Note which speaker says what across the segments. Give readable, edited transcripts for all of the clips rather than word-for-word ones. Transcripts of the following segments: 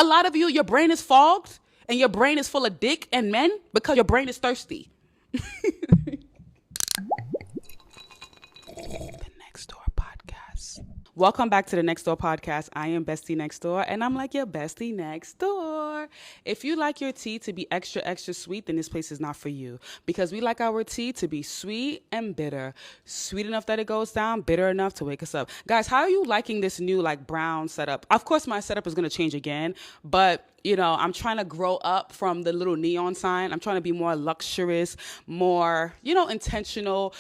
Speaker 1: A lot of you, your brain is fogged and your brain is full of dick and men because your brain is thirsty. The Next Door Podcast. Welcome back to the Next Door Podcast. I am Bestie Next Door, and I'm like your bestie next door. If you like your tea to be extra, extra sweet, then this place is not for you, because we like our tea to be sweet and bitter. Sweet enough that it goes down, bitter enough to wake us up. Guys, how are you liking this new like brown setup? Of course, my setup is going to change again, but you know, I'm trying to grow up from the little neon sign. I'm trying to be more luxurious, more, intentional,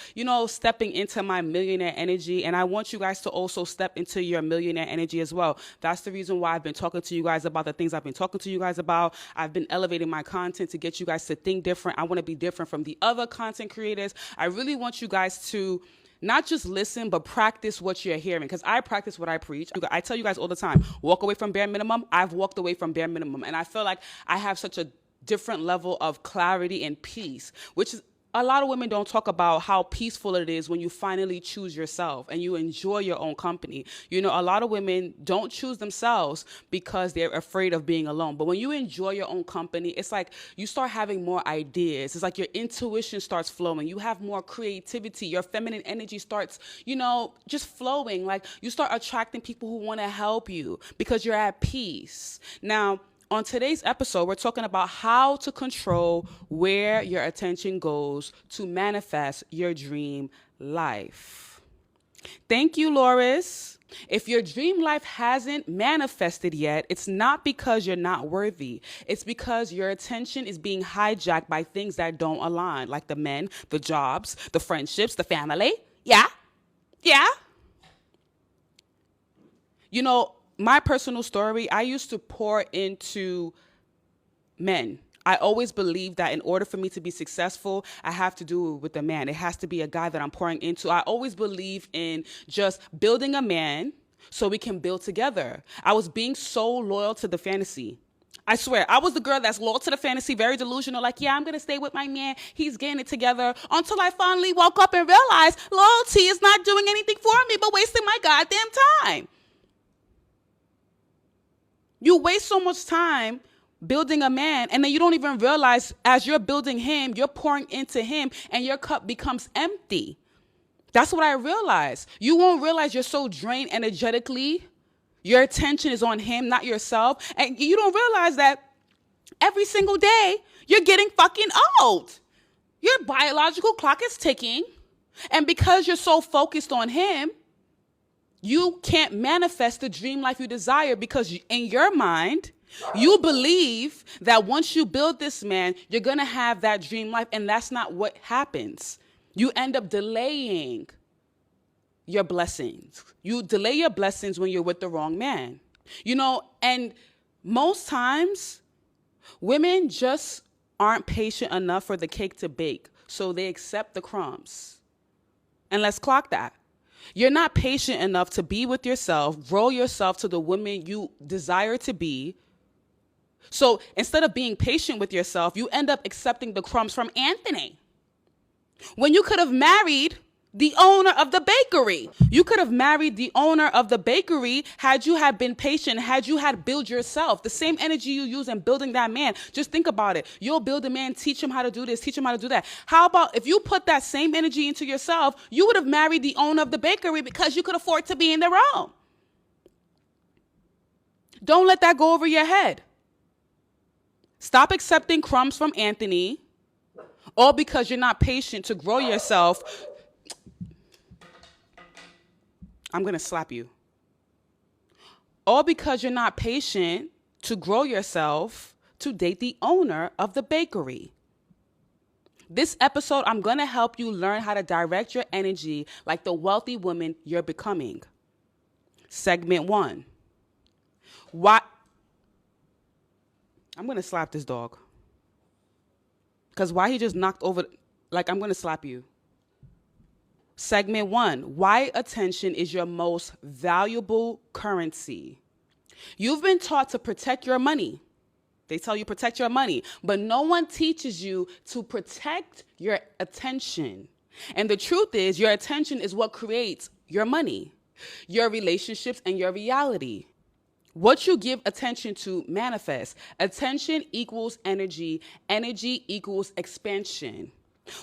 Speaker 1: stepping into my millionaire energy. And I want you guys to also step into your millionaire energy as well. That's the reason why I've been talking to you guys about the things I've been talking to you guys about. I've been elevating my content to get you guys to think different. I want to be different from the other content creators. I really want you guys to not just listen, but practice what you're hearing, because I practice what I preach. I tell you guys all the time, walk away from bare minimum. I've walked away from bare minimum, and I feel like I have such a different level of clarity and peace, which is a lot of women don't talk about how peaceful it is when you finally choose yourself and you enjoy your own company. A lot of women don't choose themselves because they're afraid of being alone. But when you enjoy your own company, it's like you start having more ideas. It's like your intuition starts flowing. You have more creativity. Your feminine energy starts, just flowing. Like you start attracting people who want to help you because you're at peace. Now, on today's episode, we're talking about how to control where your attention goes to manifest your dream life. Thank you, Loris. If your dream life hasn't manifested yet, it's not because you're not worthy. It's because your attention is being hijacked by things that don't align, like the men, the jobs, the friendships, the family. Yeah. My personal story, I used to pour into men. I always believed that in order for me to be successful, I have to do it with a man. It has to be a guy that I'm pouring into. I always believe in just building a man so we can build together. I was being so loyal to the fantasy. I swear, I was the girl that's loyal to the fantasy, very delusional, like, yeah, I'm going to stay with my man. He's getting it together, until I finally woke up and realized loyalty is not doing anything for me but wasting my goddamn time. You waste so much time building a man, and then you don't even realize as you're building him, you're pouring into him, and your cup becomes empty. That's what I realized. You won't realize you're so drained energetically. Your attention is on him, not yourself. And you don't realize that every single day you're getting fucking old. Your biological clock is ticking. And because you're so focused on him, you can't manifest the dream life you desire, because in your mind, you believe that once you build this man, you're going to have that dream life. And that's not what happens. You end up delaying your blessings. You delay your blessings when you're with the wrong man. And most times, women just aren't patient enough for the cake to bake. So they accept the crumbs. And let's clock that. You're not patient enough to be with yourself, grow yourself to the woman you desire to be. So instead of being patient with yourself, you end up accepting the crumbs from Anthony. When you could have married the owner of the bakery. You could have married the owner of the bakery had you had been patient, had you had build yourself. The same energy you use in building that man. Just think about it. You'll build a man, teach him how to do this, teach him how to do that. How about if you put that same energy into yourself, you would have married the owner of the bakery because you could afford to be in the room. Don't let that go over your head. Stop accepting crumbs from Anthony, all because you're not patient to grow yourself. I'm going to slap you. All because you're not patient to grow yourself to date the owner of the bakery. This episode, I'm going to help you learn how to direct your energy like the wealthy woman you're becoming. Segment 1. Why? I'm going to slap this dog. Because why he just knocked over, I'm going to slap you. Segment 1, why attention is your most valuable currency. You've been taught to protect your money. They tell you protect your money, but no one teaches you to protect your attention. And the truth is, your attention is what creates your money, your relationships, and your reality. What you give attention to manifests. Attention equals energy. Energy equals expansion.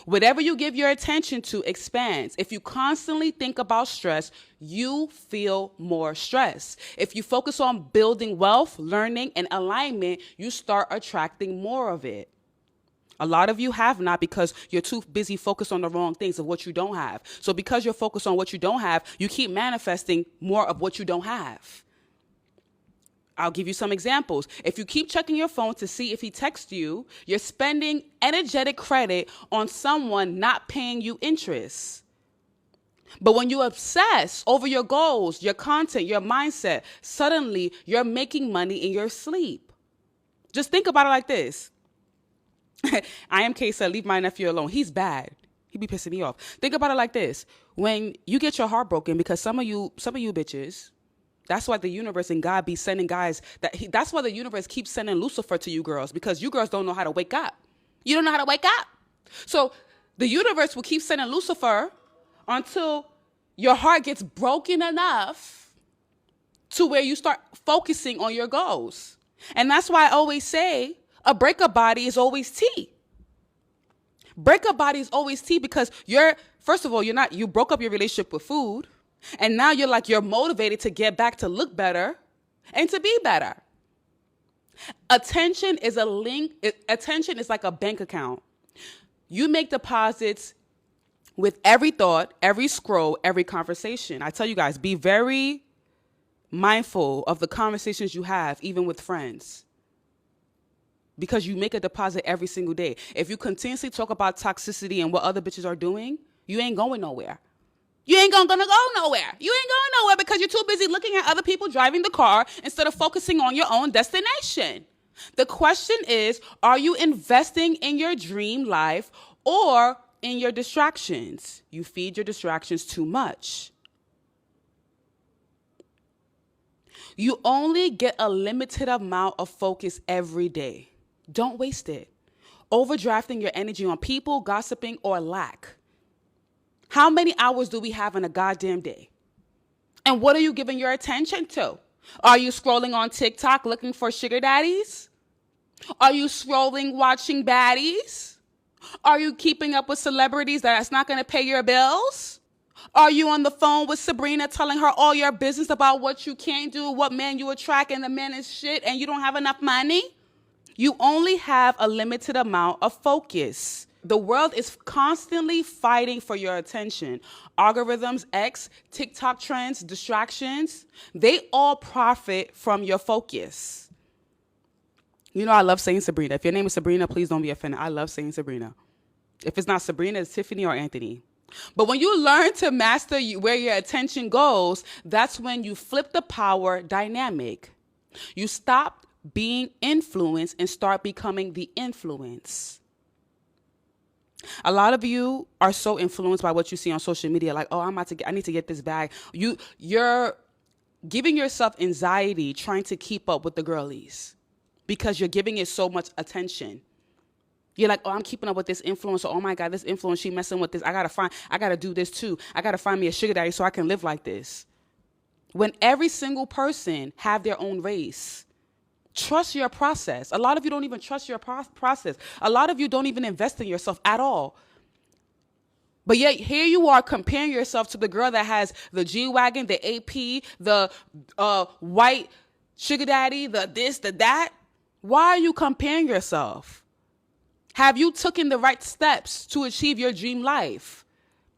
Speaker 1: Whatever you give your attention to expands. If you constantly think about stress, you feel more stress. If you focus on building wealth, learning, and alignment, you start attracting more of it. A lot of you have not because you're too busy focused on the wrong things of what you don't have. So because you're focused on what you don't have, you keep manifesting more of what you don't have. I'll give you some examples. If you keep checking your phone to see if he texts you, you're spending energetic credit on someone not paying you interest. But when you obsess over your goals, your content, your mindset, suddenly you're making money in your sleep. Just think about it like this. I am Kesa, leave my nephew alone. He's bad. He be pissing me off. Think about it like this. When you get your heart broken because some of you bitches, that's why the universe and God be sending guys that's why the universe keeps sending Lucifer to you girls, because you girls don't know how to wake up. You don't know how to wake up. So the universe will keep sending Lucifer until your heart gets broken enough to where you start focusing on your goals. And that's why I always say a breakup body is always tea. Breakup body is always tea because first of all, you broke up your relationship with food. And now you're motivated to get back to look better and to be better. Attention is a link. Attention is like a bank account. You make deposits with every thought, every scroll, every conversation. I tell you guys, be very mindful of the conversations you have, even with friends. Because you make a deposit every single day. If you continuously talk about toxicity and what other bitches are doing, you ain't going nowhere. You ain't gonna go nowhere. You ain't going nowhere because you're too busy looking at other people driving the car instead of focusing on your own destination. The question is, are you investing in your dream life or in your distractions? You feed your distractions too much. You only get a limited amount of focus every day. Don't waste it. Overdrafting your energy on people, gossiping, or lack. How many hours do we have in a goddamn day? And what are you giving your attention to? Are you scrolling on TikTok looking for sugar daddies? Are you scrolling watching baddies? Are you keeping up with celebrities that's not going to pay your bills? Are you on the phone with Sabrina telling her all your business about what you can't do, what man you attract, and the man is shit, and you don't have enough money? You only have a limited amount of focus. The world is constantly fighting for your attention. Algorithms, X, TikTok trends, distractions, they all profit from your focus. You know, I love saying Sabrina. If your name is Sabrina, please don't be offended. I love saying Sabrina. If it's not Sabrina, it's Tiffany or Anthony. But when you learn to master where your attention goes, that's when you flip the power dynamic. You stop being influenced and start becoming the influence. A lot of you are so influenced by what you see on social media, like, oh, I need to get this bag. You're giving yourself anxiety trying to keep up with the girlies because you're giving it so much attention. You're like, oh, I'm keeping up with this influencer. Oh my God, this influencer, she messing with this. I gotta do this too. I gotta find me a sugar daddy so I can live like this. When every single person have their own race. Trust your process. A lot of you don't even trust your process. A lot of you don't even invest in yourself at all. But yet here you are comparing yourself to the girl that has the G-Wagon, the AP, the white sugar daddy, the this, the that. Why are you comparing yourself? Have you taken the right steps to achieve your dream life?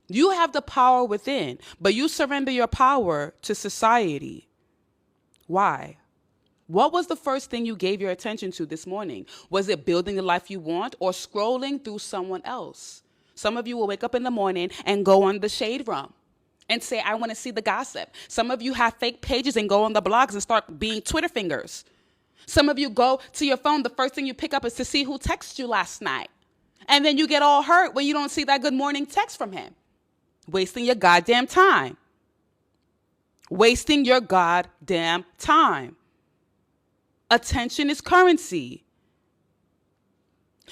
Speaker 1: You have the power within, but you surrender your power to society. Why? What was the first thing you gave your attention to this morning? Was it building the life you want or scrolling through someone else? Some of you will wake up in the morning and go on the shade room and say, I want to see the gossip. Some of you have fake pages and go on the blogs and start being Twitter fingers. Some of you go to your phone, the first thing you pick up is to see who texted you last night. And then you get all hurt when you don't see that good morning text from him. Wasting your goddamn time. Wasting your goddamn time. Attention is currency.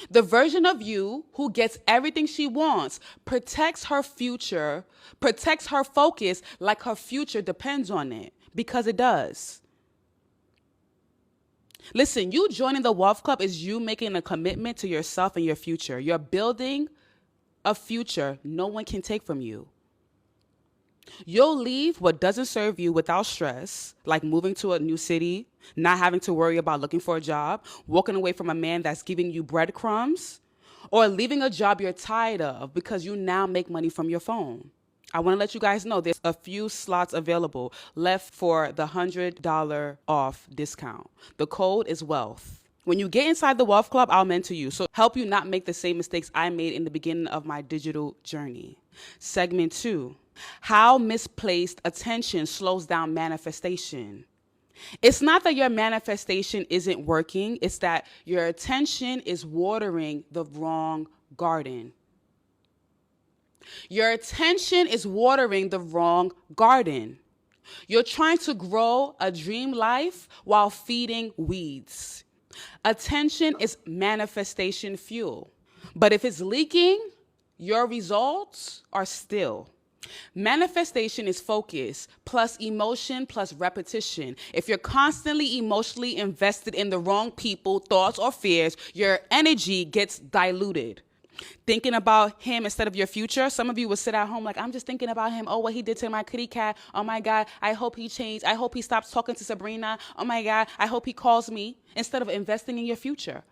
Speaker 1: The version of you who gets everything she wants protects her future, protects her focus like her future depends on it, because it does. Listen, you joining the Wealth Club is you making a commitment to yourself and your future. You're building a future no one can take from you. You'll leave what doesn't serve you without stress, like moving to a new city, not having to worry about looking for a job, walking away from a man that's giving you breadcrumbs, or leaving a job you're tired of because you now make money from your phone. I want to let you guys know there's a few slots available left for the $100 off discount. The code is WEALTH. When you get inside the Wealth Club, I'll mentor you, so help you not make the same mistakes I made in the beginning of my digital journey. Segment 2, how misplaced attention slows down manifestation. It's not that your manifestation isn't working, it's that your attention is watering the wrong garden. Your attention is watering the wrong garden. You're trying to grow a dream life while feeding weeds. Attention is manifestation fuel. But if it's leaking, your results are still. Manifestation is focus plus emotion plus repetition. If you're constantly emotionally invested in the wrong people, thoughts, or fears, your energy gets diluted. Thinking about him instead of your future. Some of you will sit at home like, I'm just thinking about him. Oh, what he did to my kitty cat. Oh my God, I hope he changed. I hope he stops talking to Sabrina. Oh my God, I hope he calls me. Instead of investing in your future.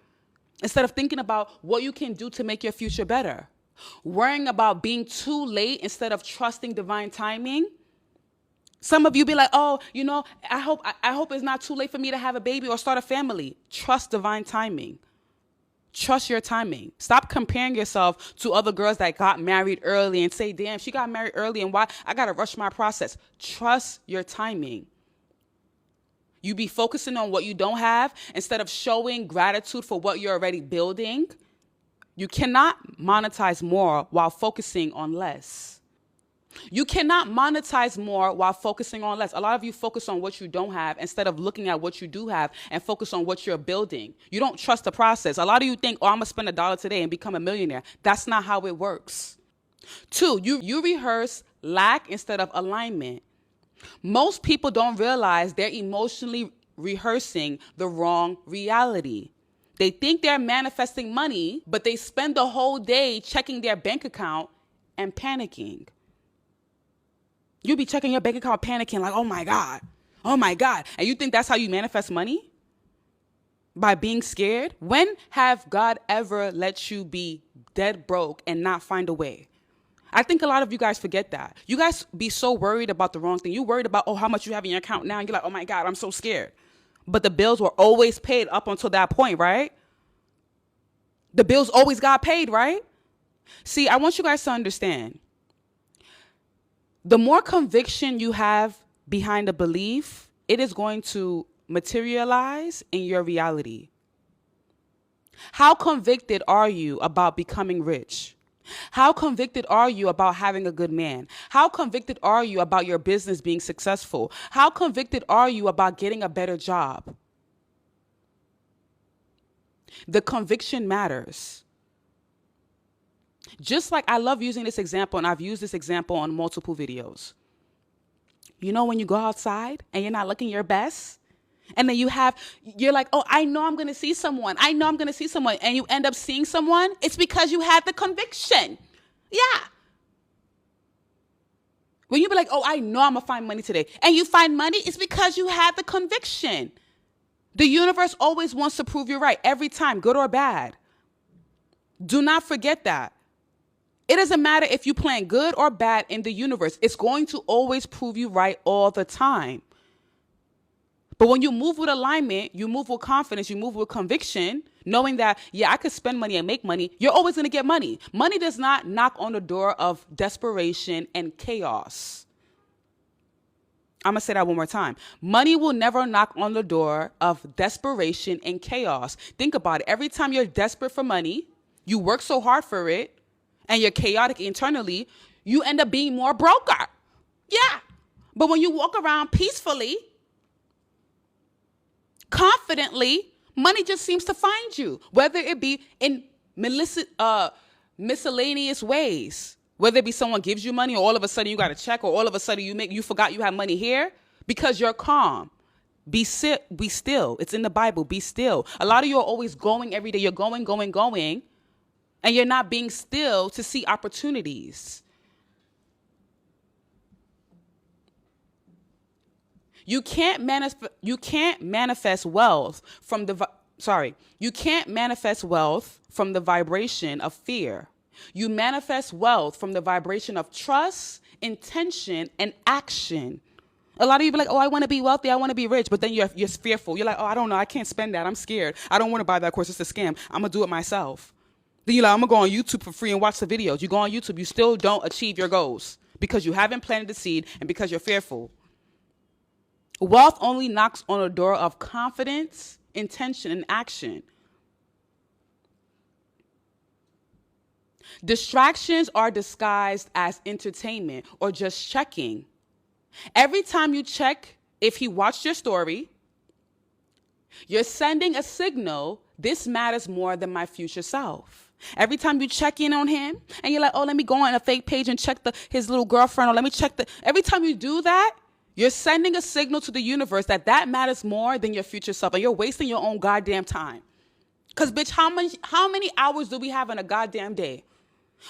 Speaker 1: Instead of thinking about what you can do to make your future better. Worrying about being too late instead of trusting divine timing. Some of you be like, oh, I hope it's not too late for me to have a baby or start a family. Trust divine timing. Trust your timing. Stop comparing yourself to other girls that got married early and say, damn, she got married early and why I got to rush my process. Trust your timing. You be focusing on what you don't have instead of showing gratitude for what you're already building. You cannot monetize more while focusing on less. You cannot monetize more while focusing on less. A lot of you focus on what you don't have instead of looking at what you do have and focus on what you're building. You don't trust the process. A lot of you think, oh, I'm going to spend $1 today and become a millionaire. That's not how it works. 2, you rehearse lack instead of alignment. Most people don't realize they're emotionally rehearsing the wrong reality. They think they're manifesting money, but they spend the whole day checking their bank account and panicking. You be checking your bank account panicking like, oh my God. And you think that's how you manifest money? By being scared? When have God ever let you be dead broke and not find a way? I think a lot of you guys forget that. You guys be so worried about the wrong thing. You worried about, how much you have in your account now. And you're like, oh my God, I'm so scared. But the bills were always paid up until that point, right? The bills always got paid, right? See, I want you guys to understand. The more conviction you have behind a belief, it is going to materialize in your reality. How convicted are you about becoming rich? How convicted are you about having a good man? How convicted are you about your business being successful? How convicted are you about getting a better job? The conviction matters. Just like I love using this example, and I've used this example on multiple videos. You know when you go outside and you're not looking your best? And then you're like, oh, I know I'm going to see someone. And you end up seeing someone. It's because you had the conviction. Yeah. When you be like, oh, I know I'm going to find money today. And you find money, it's because you had the conviction. The universe always wants to prove you right every time, good or bad. Do not forget that. It doesn't matter if you plan good or bad in the universe. It's going to always prove you right all the time. But when you move with alignment, you move with confidence, you move with conviction, knowing that, yeah, I could spend money and make money, you're always going to get money. Money does not knock on the door of desperation and chaos. I'm going to say that one more time. Money will never knock on the door of desperation and chaos. Think about it. Every time you're desperate for money, you work so hard for it, and you're chaotic internally, you end up being more broker. Yeah. But when you walk around peacefully, confidently, money just seems to find you, whether it be in miscellaneous ways, whether it be someone gives you money or all of a sudden you got a check or all of a sudden you forgot you have money here because you're calm. Be still. It's in the Bible. Be still. A lot of you are always going every day. You're going, and you're not being still to see opportunities. You can't manifest wealth from the vibration of fear. You manifest wealth from the vibration of trust, intention, and action. A lot of you be like, oh, I want to be wealthy, I want to be rich, but then you're fearful. You're like, oh, I don't know, I can't spend that, I'm scared. I don't want to buy that course, it's a scam. I'm going to do it myself. Then you're like, I'm going to go on YouTube for free and watch the videos. You go on YouTube, you still don't achieve your goals because you haven't planted the seed and because you're fearful. Wealth only knocks on a door of confidence, intention, and action. Distractions are disguised as entertainment or just checking. Every time you check if he watched your story, you're sending a signal, this matters more than my future self. Every time you check in on him and you're like, oh, let me go on a fake page and check his little girlfriend, or let me check every time you do that, you're sending a signal to the universe that matters more than your future self, and you're wasting your own goddamn time. Because, bitch, how many hours do we have in a goddamn day?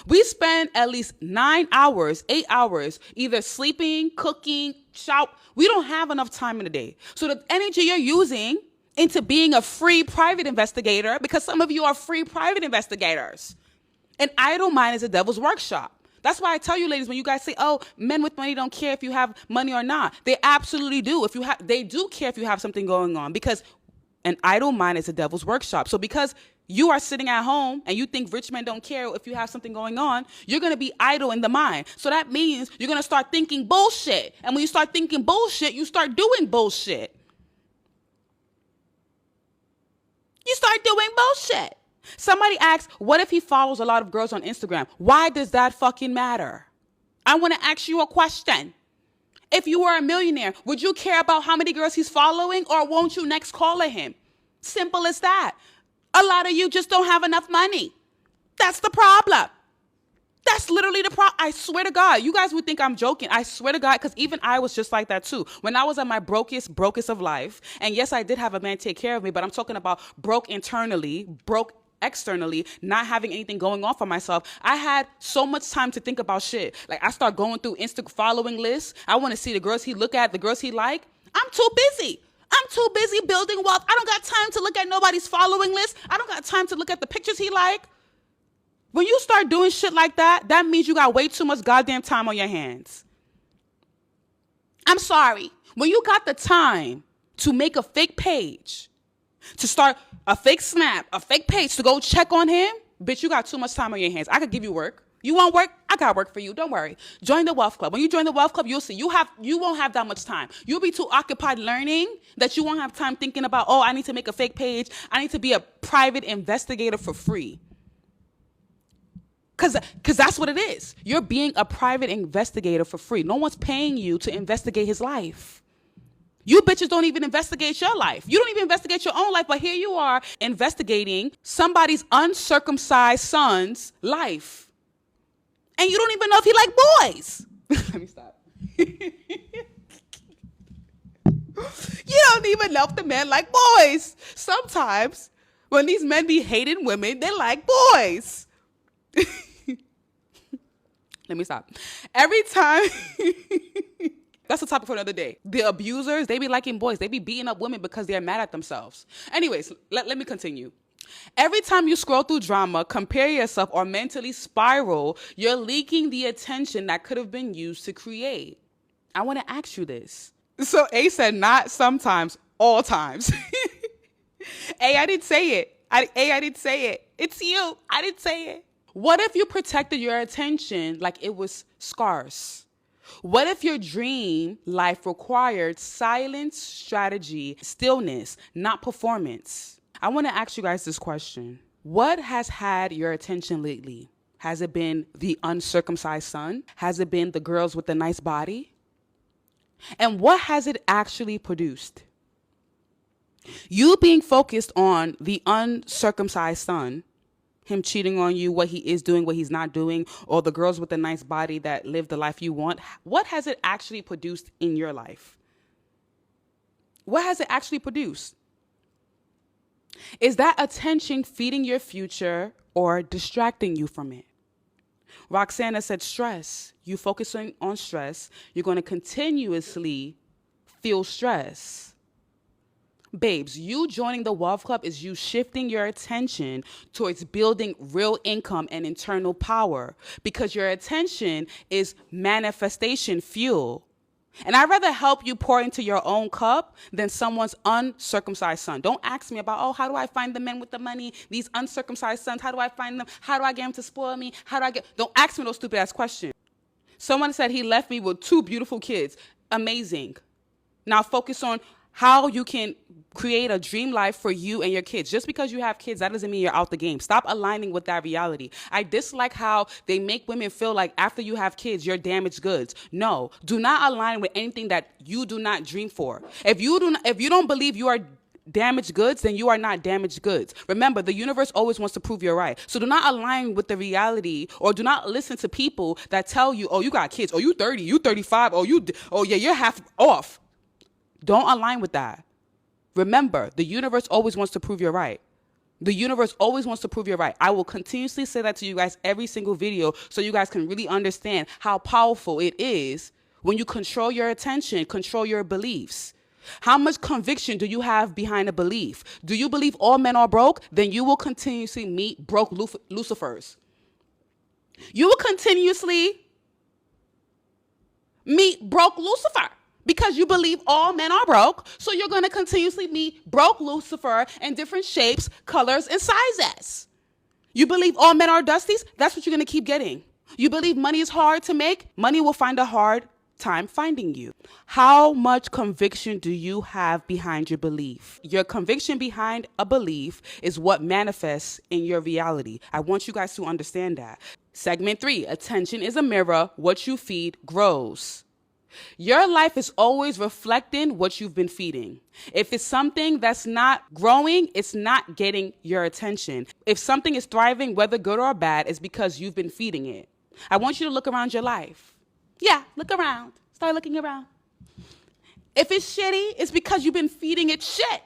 Speaker 1: We spend at least 9 hours, 8 hours, either sleeping, cooking, shout. We don't have enough time in a day. So the energy you're using into being a free private investigator, because some of you are free private investigators. An idle mind is a devil's workshop. That's why I tell you, ladies, when you guys say, oh, men with money don't care if you have money or not. They absolutely do. They do care if you have something going on, because an idle mind is a devil's workshop. So because you are sitting at home and you think rich men don't care if you have something going on, you're going to be idle in the mind. So that means you're going to start thinking bullshit. And when you start thinking bullshit, you start doing bullshit. You start doing bullshit. Somebody asks, what if he follows a lot of girls on Instagram? Why does that fucking matter? I want to ask you a question. If you were a millionaire, would you care about how many girls he's following, or won't you next caller him? Simple as that. A lot of you just don't have enough money. That's the problem. That's literally the problem. I swear to God, you guys would think I'm joking. I swear to God, because even I was just like that too. When I was at my brokest of life, and yes, I did have a man take care of me, but I'm talking about broke internally, broke externally, not having anything going on for myself. I had so much time to think about shit. Like, I start going through Insta following lists. I want to see the girls he look at, the girls he like. I'm too busy. I'm too busy building wealth. I don't got time to look at nobody's following list. I don't got time to look at the pictures he like. When you start doing shit like that, that means you got way too much goddamn time on your hands. I'm sorry. When you got the time to make a fake page, to start a fake snap, a fake page to go check on him, bitch, you got too much time on your hands. I could give you work. You want work? I got work for you. Don't worry. Join the wealth club. When you join the wealth club, you'll see you won't have that much time. You'll be too occupied learning that you won't have time thinking about, oh, I need to make a fake page. I need to be a private investigator for free. Because that's what it is. You're being a private investigator for free. No one's paying you to investigate his life. You bitches don't even investigate your life. You don't even investigate your own life, but here you are investigating somebody's uncircumcised son's life. And you don't even know if he like boys. Let me stop. You don't even know if the men like boys. Sometimes when these men be hating women, they like boys. Let me stop. Every time... That's a topic for another day. The abusers, they be liking boys. They be beating up women because they're mad at themselves. Anyways, let me continue. Every time you scroll through drama, compare yourself, or mentally spiral, you're leaking the attention that could have been used to create. I want to ask you this. So A said, not sometimes, all times. I didn't say it. I didn't say it. It's you. I didn't say it. What if you protected your attention like it was scarce? What if your dream life required silence, strategy, stillness, not performance? I want to ask you guys this question. What has had your attention lately? Has it been the uncircumcised son? Has it been the girls with the nice body? And what has it actually produced? You being focused on the uncircumcised son, him cheating on you, what he is doing, what he's not doing, or the girls with the nice body that live the life you want, what has it actually produced in your life? What has it actually produced? Is that attention feeding your future or distracting you from it? Roxana said stress. You focusing on stress, you're going to continuously feel stress. Babes, you joining the Wealth Club is you shifting your attention towards building real income and internal power, because your attention is manifestation fuel. And I'd rather help you pour into your own cup than someone's uncircumcised son. Don't ask me about, how do I find the men with the money? These uncircumcised sons, how do I find them? How do I get them to spoil me? Don't ask me those stupid ass questions. Someone said he left me with 2 beautiful kids. Amazing. Now focus on how you can create a dream life for you and your kids. Just because you have kids, that doesn't mean you're out the game. Stop aligning with that reality. I dislike how they make women feel like after you have kids, you're damaged goods. No, do not align with anything that you do not dream for. If you don't believe you are damaged goods, then you are not damaged goods. Remember, the universe always wants to prove you're right. So do not align with the reality, or do not listen to people that tell you, you got kids, you 30, you 35, you're half off. Don't align with that. Remember, the universe always wants to prove you're right. The universe always wants to prove you're right. I will continuously say that to you guys every single video so you guys can really understand how powerful it is when you control your attention, control your beliefs. How much conviction do you have behind a belief? Do you believe all men are broke? Then you will continuously meet broke Lucifers. You will continuously meet broke Lucifer. Because you believe all men are broke, so you're going to continuously meet broke Lucifer in different shapes, colors, and sizes. You believe all men are dusties, that's what you're going to keep getting. You believe money is hard to make, money will find a hard time finding you. How much conviction do you have behind your belief? Your conviction behind a belief is what manifests in your reality. I want you guys to understand that. Segment 3, attention is a mirror. What you feed grows. Your life is always reflecting what you've been feeding. If it's something that's not growing, it's not getting your attention. If something is thriving, whether good or bad, it's because you've been feeding it. I want you to look around your life. Yeah, look around. Start looking around. If it's shitty, it's because you've been feeding it shit.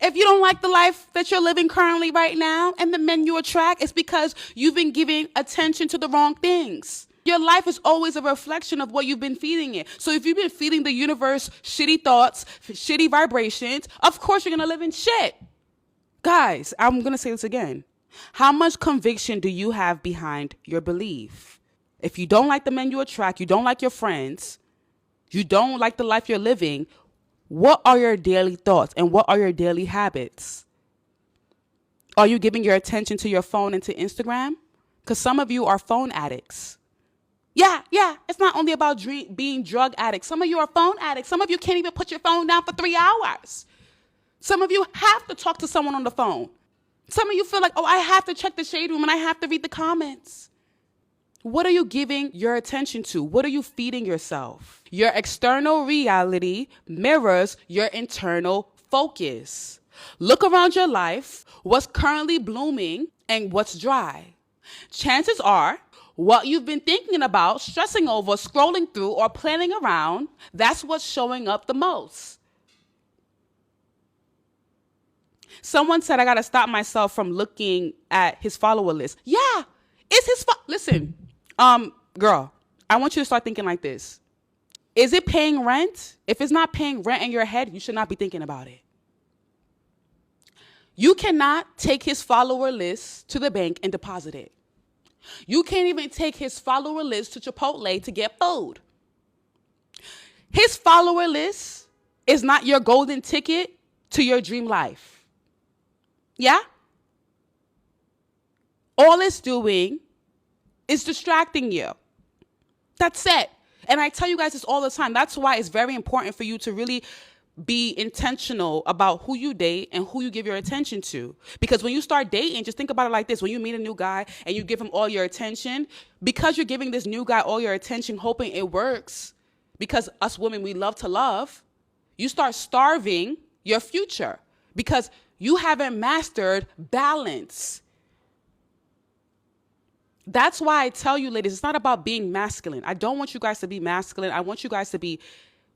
Speaker 1: If you don't like the life that you're living currently right now and the men you attract, it's because you've been giving attention to the wrong things. Your life is always a reflection of what you've been feeding it. So if you've been feeding the universe shitty thoughts, shitty vibrations, of course you're going to live in shit. Guys, I'm going to say this again. How much conviction do you have behind your belief? If you don't like the men you attract, you don't like your friends, you don't like the life you're living, what are your daily thoughts and what are your daily habits? Are you giving your attention to your phone and to Instagram? Because some of you are phone addicts. Yeah. It's not only about being drug addicts. Some of you are phone addicts. Some of you can't even put your phone down for 3 hours. Some of you have to talk to someone on the phone. Some of you feel like, I have to check the shade room and I have to read the comments. What are you giving your attention to? What are you feeding yourself? Your external reality mirrors your internal focus. Look around your life, what's currently blooming and what's dry. Chances are, what you've been thinking about, stressing over, scrolling through, or planning around, that's what's showing up the most. Someone said I got to stop myself from looking at his follower list. Yeah, it's his listen, girl, I want you to start thinking like this. Is it paying rent? If it's not paying rent in your head, you should not be thinking about it. You cannot take his follower list to the bank and deposit it. You can't even take his follower list to Chipotle to get food. His follower list is not your golden ticket to your dream life. Yeah? All it's doing is distracting you. That's it. And I tell you guys this all the time. That's why it's very important for you to really be intentional about who you date and who you give your attention to. Because when you start dating, just think about it like this. When you meet a new guy and you give him all your attention, because you're giving this new guy all your attention, hoping it works, because us women, we love to love, you start starving your future because you haven't mastered balance. That's why I tell you, ladies, it's not about being masculine. I don't want you guys to be masculine. I want you guys to be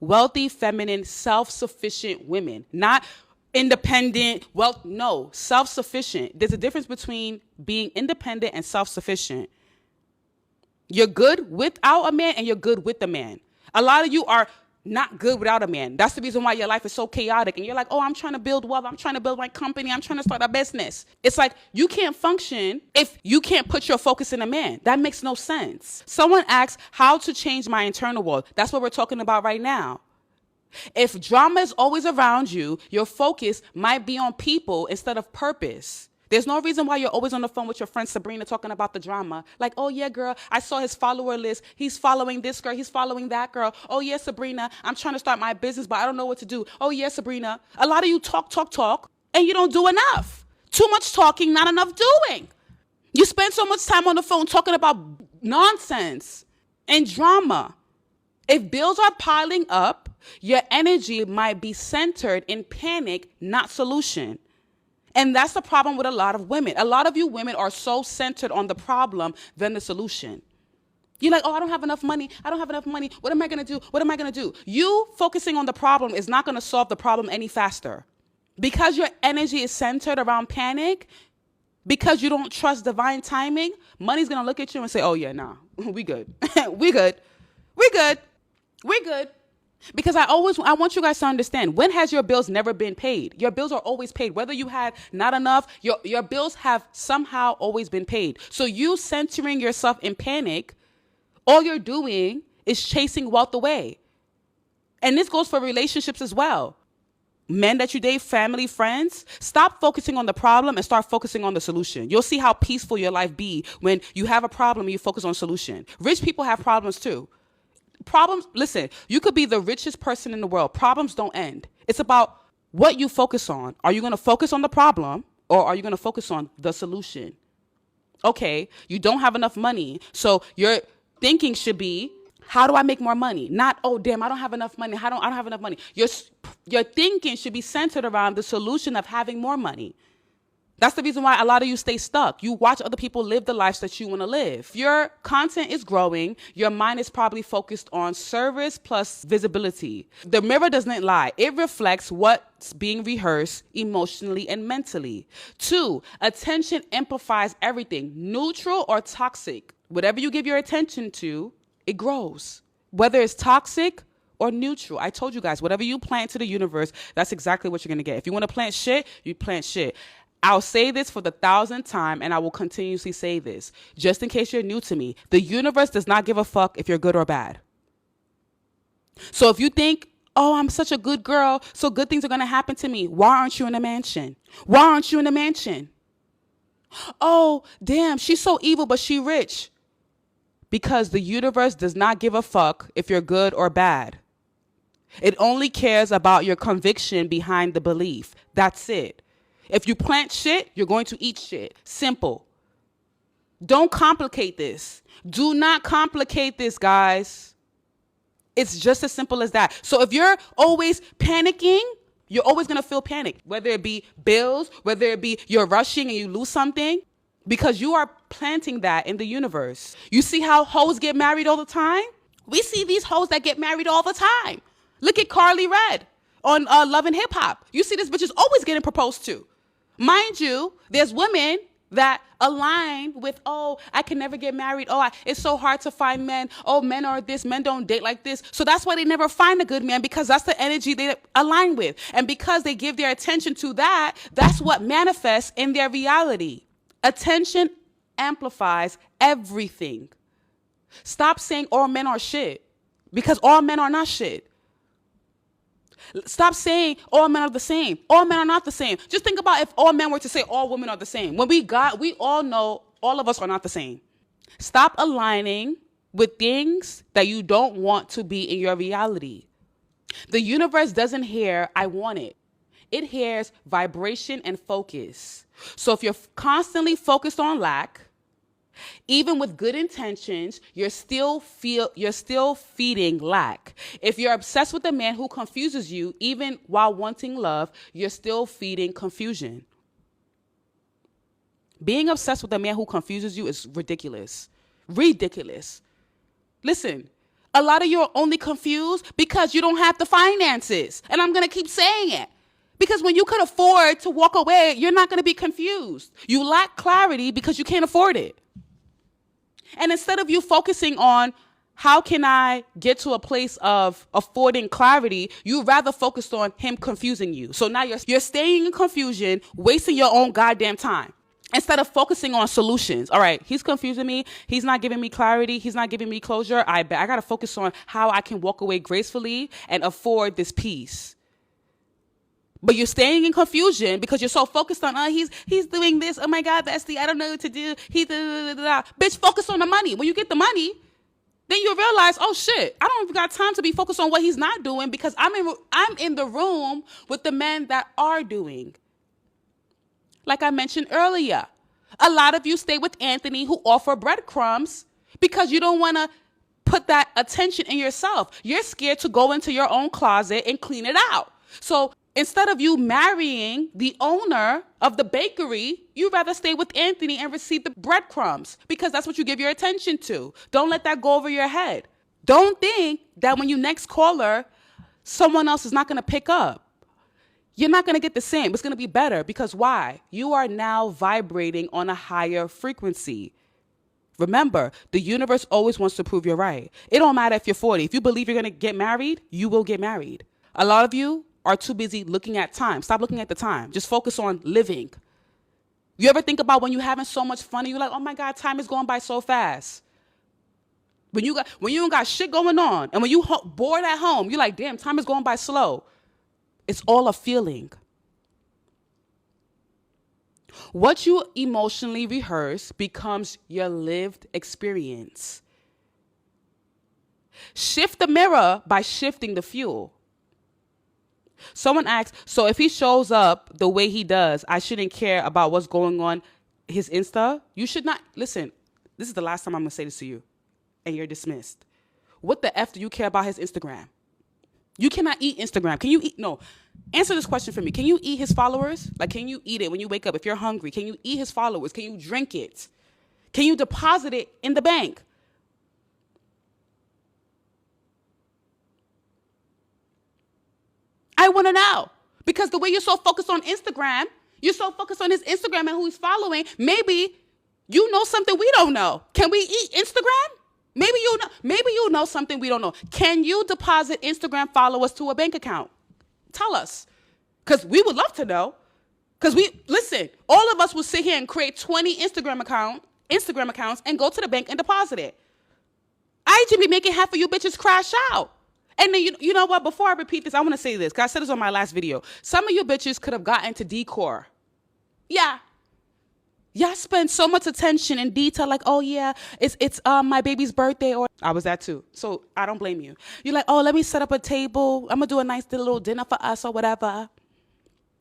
Speaker 1: Wealthy, feminine, self-sufficient women, not independent. Well, no, self-sufficient. There's a difference between being independent and self-sufficient. You're good without a man and you're good with a man. A lot of you are not good without a man. That's the reason why your life is so chaotic. And you're like, oh, I'm trying to build wealth. I'm trying to build my company. I'm trying to start a business. It's like, you can't function if you can't put your focus in a man. That makes no sense. Someone asks how to change my internal world. That's what we're talking about right now. If drama is always around you, your focus might be on people instead of purpose. There's no reason why you're always on the phone with your friend Sabrina talking about the drama. Like, oh yeah, girl, I saw his follower list. He's following this girl. He's following that girl. Oh yeah, Sabrina, I'm trying to start my business, but I don't know what to do. Oh yeah, Sabrina. A lot of you talk, and you don't do enough. Too much talking, not enough doing. You spend so much time on the phone talking about nonsense and drama. If bills are piling up, your energy might be centered in panic, not solution. And that's the problem with a lot of women. A lot of you women are so centered on the problem than the solution. You're like, oh, I don't have enough money. I don't have enough money. What am I going to do? What am I going to do? You focusing on the problem is not going to solve the problem any faster. Because your energy is centered around panic, because you don't trust divine timing, money's going to look at you and say, oh, yeah, nah, we good. we good. We good. We good. Because I want you guys to understand, when has your bills never been paid? Your bills are always paid. Whether you had not enough, your bills have somehow always been paid. So you centering yourself in panic, all you're doing is chasing wealth away. And this goes for relationships as well. Men that you date, family, friends, stop focusing on the problem and start focusing on the solution. You'll see how peaceful your life be when you have a problem and you focus on solution. Rich people have problems too. Problems, listen, you could be the richest person in the world. Problems don't end. It's about what you focus on. Are you going to focus on the problem or are you going to focus on the solution? Okay, you don't have enough money. So your thinking should be, how do I make more money? Not, oh, damn, I don't have enough money. I don't have enough money. Your thinking should be centered around the solution of having more money. That's the reason why a lot of you stay stuck. You watch other people live the lives that you want to live. If your content is growing, your mind is probably focused on service plus visibility. The mirror doesn't lie. It reflects what's being rehearsed emotionally and mentally. 2, attention amplifies everything, neutral or toxic. Whatever you give your attention to, it grows. Whether it's toxic or neutral. I told you guys, whatever you plant to the universe, that's exactly what you're going to get. If you want to plant shit, you plant shit. I'll say this for the 1,000th time, and I will continuously say this, just in case you're new to me. The universe does not give a fuck if you're good or bad. So if you think, oh, I'm such a good girl, so good things are going to happen to me, why aren't you in a mansion? Why aren't you in a mansion? Oh, damn, she's so evil, but she rich. Because the universe does not give a fuck if you're good or bad. It only cares about your conviction behind the belief. That's it. If you plant shit, you're going to eat shit. Simple. Don't complicate this. Do not complicate this, guys. It's just as simple as that. So if you're always panicking, you're always going to feel panic. Whether it be bills, whether it be you're rushing and you lose something, because you are planting that in the universe. You see how hoes get married all the time? We see these hoes that get married all the time. Look at Carly Red on Love and Hip Hop. You see this bitch is always getting proposed to. Mind you, there's women that align with, oh, I can never get married. Oh, it's so hard to find men. Oh, men are this. Men don't date like this. So that's why they never find a good man, because that's the energy they align with. And because they give their attention to that, that's what manifests in their reality. Attention amplifies everything. Stop saying all men are shit, because all men are not shit. Stop saying all men are the same. All men are not the same. Just think about if all men were to say all women are the same. When we all know all of us are not the same. Stop aligning with things that you don't want to be in your reality. The universe doesn't hear, I want it. It hears vibration and focus. So if you're constantly focused on lack, even with good intentions, you're still feeding lack. If you're obsessed with a man who confuses you, even while wanting love, you're still feeding confusion. Being obsessed with a man who confuses you is ridiculous. Ridiculous. Listen, A lot of you are only confused because you don't have the finances. And I'm going to keep saying it. Because when you could afford to walk away, you're not going to be confused. You lack clarity because you can't afford it. And instead of you focusing on how can I get to a place of affording clarity, you rather focused on him confusing you. So now you're staying in confusion, wasting your own goddamn time. Instead of focusing on solutions. All right, he's confusing me. He's not giving me clarity. He's not giving me closure. I got to focus on how I can walk away gracefully and afford this peace. But you're staying in confusion because you're so focused on, he's doing this. Oh my God, bestie, I don't know what to do. Bitch, focus on the money. When you get the money, then you realize, oh shit, I don't even got time to be focused on what he's not doing because I'm in the room with the men that are doing. Like I mentioned earlier, a lot of you stay with Anthony who offer breadcrumbs because you don't want to put that attention in yourself. You're scared to go into your own closet and clean it out. So instead of you marrying the owner of the bakery, you rather stay with Anthony and receive the breadcrumbs because that's what you give your attention to. Don't let that go over your head. Don't think that when you next call her, someone else is not going to pick up. You're not going to get the same. It's going to be better because why? You are now vibrating on a higher frequency. Remember, the universe always wants to prove you're right. It don't matter if you're 40. If you believe you're going to get married, you will get married. A lot of you are too busy looking at time. Stop looking at the time. Just focus on living. You ever think about when you're having so much fun and you're like, oh my God, time is going by so fast. When you don't got shit going on and when you bored at home, you're like, damn, time is going by slow. It's all a feeling. What you emotionally rehearse becomes your lived experience. Shift the mirror by shifting the fuel. Someone asks, so if he shows up the way he does, I shouldn't care about what's going on his Insta? You should not. Listen, this is the last time I'm going to say this to you, and you're dismissed. What the F do you care about his Instagram? You cannot eat Instagram. Can you eat? No. Answer this question for me. Can you eat his followers? Like, can you eat it when you wake up? If you're hungry, can you eat his followers? Can you drink it? Can you deposit it in the bank? I want to know. Because the way you're so focused on Instagram, you're so focused on his Instagram and who he's following, maybe you know something we don't know. Can we eat Instagram? Maybe you know something we don't know. Can you deposit Instagram followers to a bank account? Tell us. Because we would love to know. Because listen, all of us will sit here and create 20 Instagram accounts and go to the bank and deposit it. I just be making half of you bitches crash out. And then you know what? Before I repeat this, I want to say this. Because I said this on my last video. Some of you bitches could have gotten to decor. Yeah. Y'all spend so much attention and detail, like, oh yeah, it's my baby's birthday, or I was that too. So I don't blame you. You're like, oh, let me set up a table. I'm gonna do a nice little dinner for us or whatever.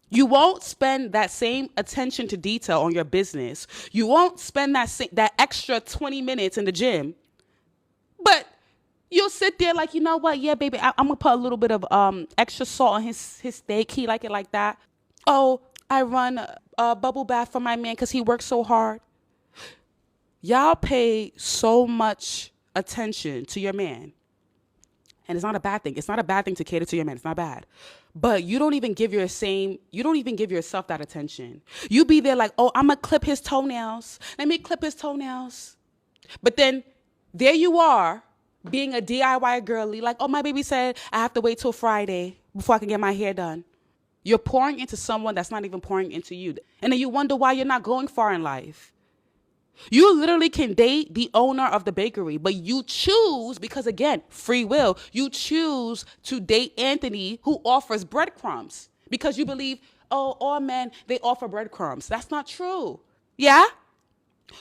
Speaker 1: You won't spend that same attention to detail on your business. You won't spend that extra 20 minutes in the gym. But you'll sit there like, you know what? Yeah, baby, I'm gonna put a little bit of extra salt on his steak. He like it like that. Oh, I run a bubble bath for my man because he works so hard. Y'all pay so much attention to your man. And it's not a bad thing. It's not a bad thing to cater to your man. It's not bad. But you don't even give yourself that attention. You be there like, oh, I'm going to clip his toenails. Let me clip his toenails. But then there you are being a DIY girly. Like, oh, my baby said I have to wait till Friday before I can get my hair done. You're pouring into someone that's not even pouring into you. And then you wonder why you're not going far in life. You literally can date the owner of the bakery, but you choose, because again, free will, you choose to date Anthony who offers breadcrumbs because you believe, oh, all men, they offer breadcrumbs. That's not true. Yeah?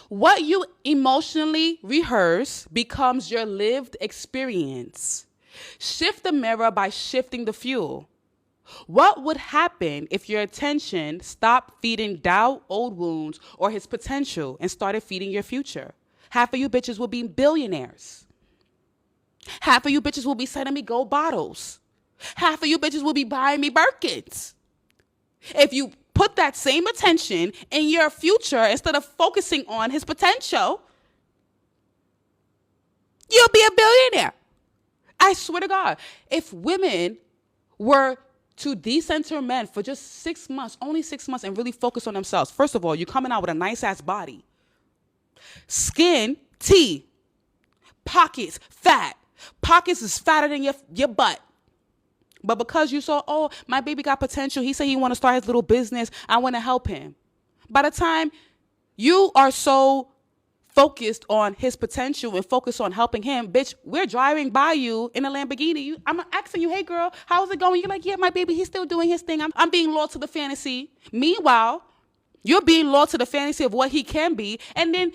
Speaker 1: What you emotionally rehearse becomes your lived experience. Shift the mirror by shifting the fuel. What would happen if your attention stopped feeding doubt, old wounds, or his potential and started feeding your future? Half of you bitches will be billionaires. Half of you bitches will be sending me gold bottles. Half of you bitches will be buying me Birkins. If you put that same attention in your future instead of focusing on his potential, you'll be a billionaire. I swear to God, if women were to decenter men for just 6 months, only 6 months, and really focus on themselves. First of all, you're coming out with a nice ass body. Skin, T. Pockets, fat. Pockets is fatter than your butt. But because you saw, oh, my baby got potential. He said he want to start his little business. I want to help him. By the time you are so focused on his potential and focused on helping him, bitch, we're driving by you in a Lamborghini. I'm asking you, hey girl, how's it going? You're like, yeah, my baby, he's still doing his thing. I'm being loyal to the fantasy. Meanwhile, you're being loyal to the fantasy of what he can be. And then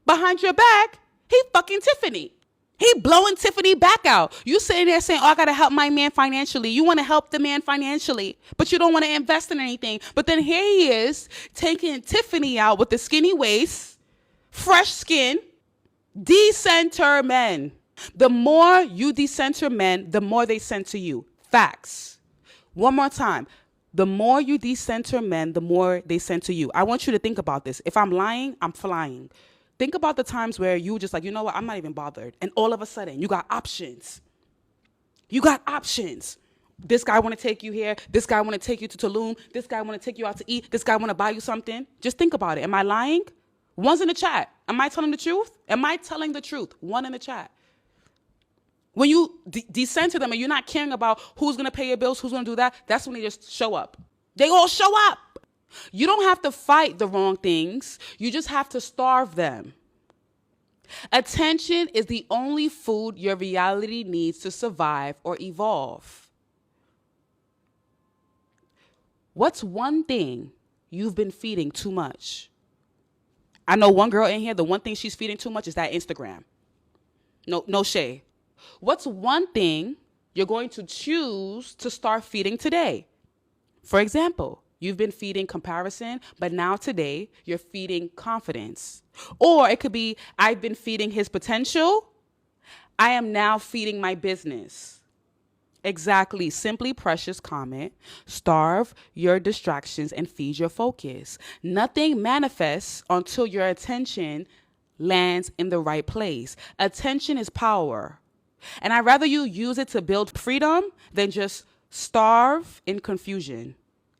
Speaker 1: behind your back, he fucking Tiffany. He blowing Tiffany back out. You sitting there saying, oh, I got to help my man financially. You want to help the man financially, but you don't want to invest in anything. But then here he is taking Tiffany out with the skinny waist, fresh skin, decenter men. The more you decenter men, the more they center you. Facts. One more time. The more you decenter men, the more they center you. I want you to think about this. If I'm lying, I'm flying. Think about the times where you just like, you know what, I'm not even bothered. And all of a sudden, you got options. You got options. This guy want to take you here. This guy want to take you to Tulum. This guy want to take you out to eat. This guy want to buy you something. Just think about it. Am I lying? One's in the chat. Am I telling the truth? Am I telling the truth? One in the chat. When you decenter them and you're not caring about who's going to pay your bills, who's going to do that, that's when they just show up. They all show up. You don't have to fight the wrong things. You just have to starve them. Attention is the only food your reality needs to survive or evolve. What's one thing you've been feeding too much? I know one girl in here, the one thing she's feeding too much is that Instagram. No shade. What's one thing you're going to choose to start feeding today? For example, you've been feeding comparison, but now today you're feeding confidence. Or it could be, I've been feeding his potential. I am now feeding my business. Exactly. Simply Precious comment. Starve your distractions and feed your focus. Nothing manifests until your attention lands in the right place. Attention is power. And I'd rather you use it to build freedom than just starve in confusion.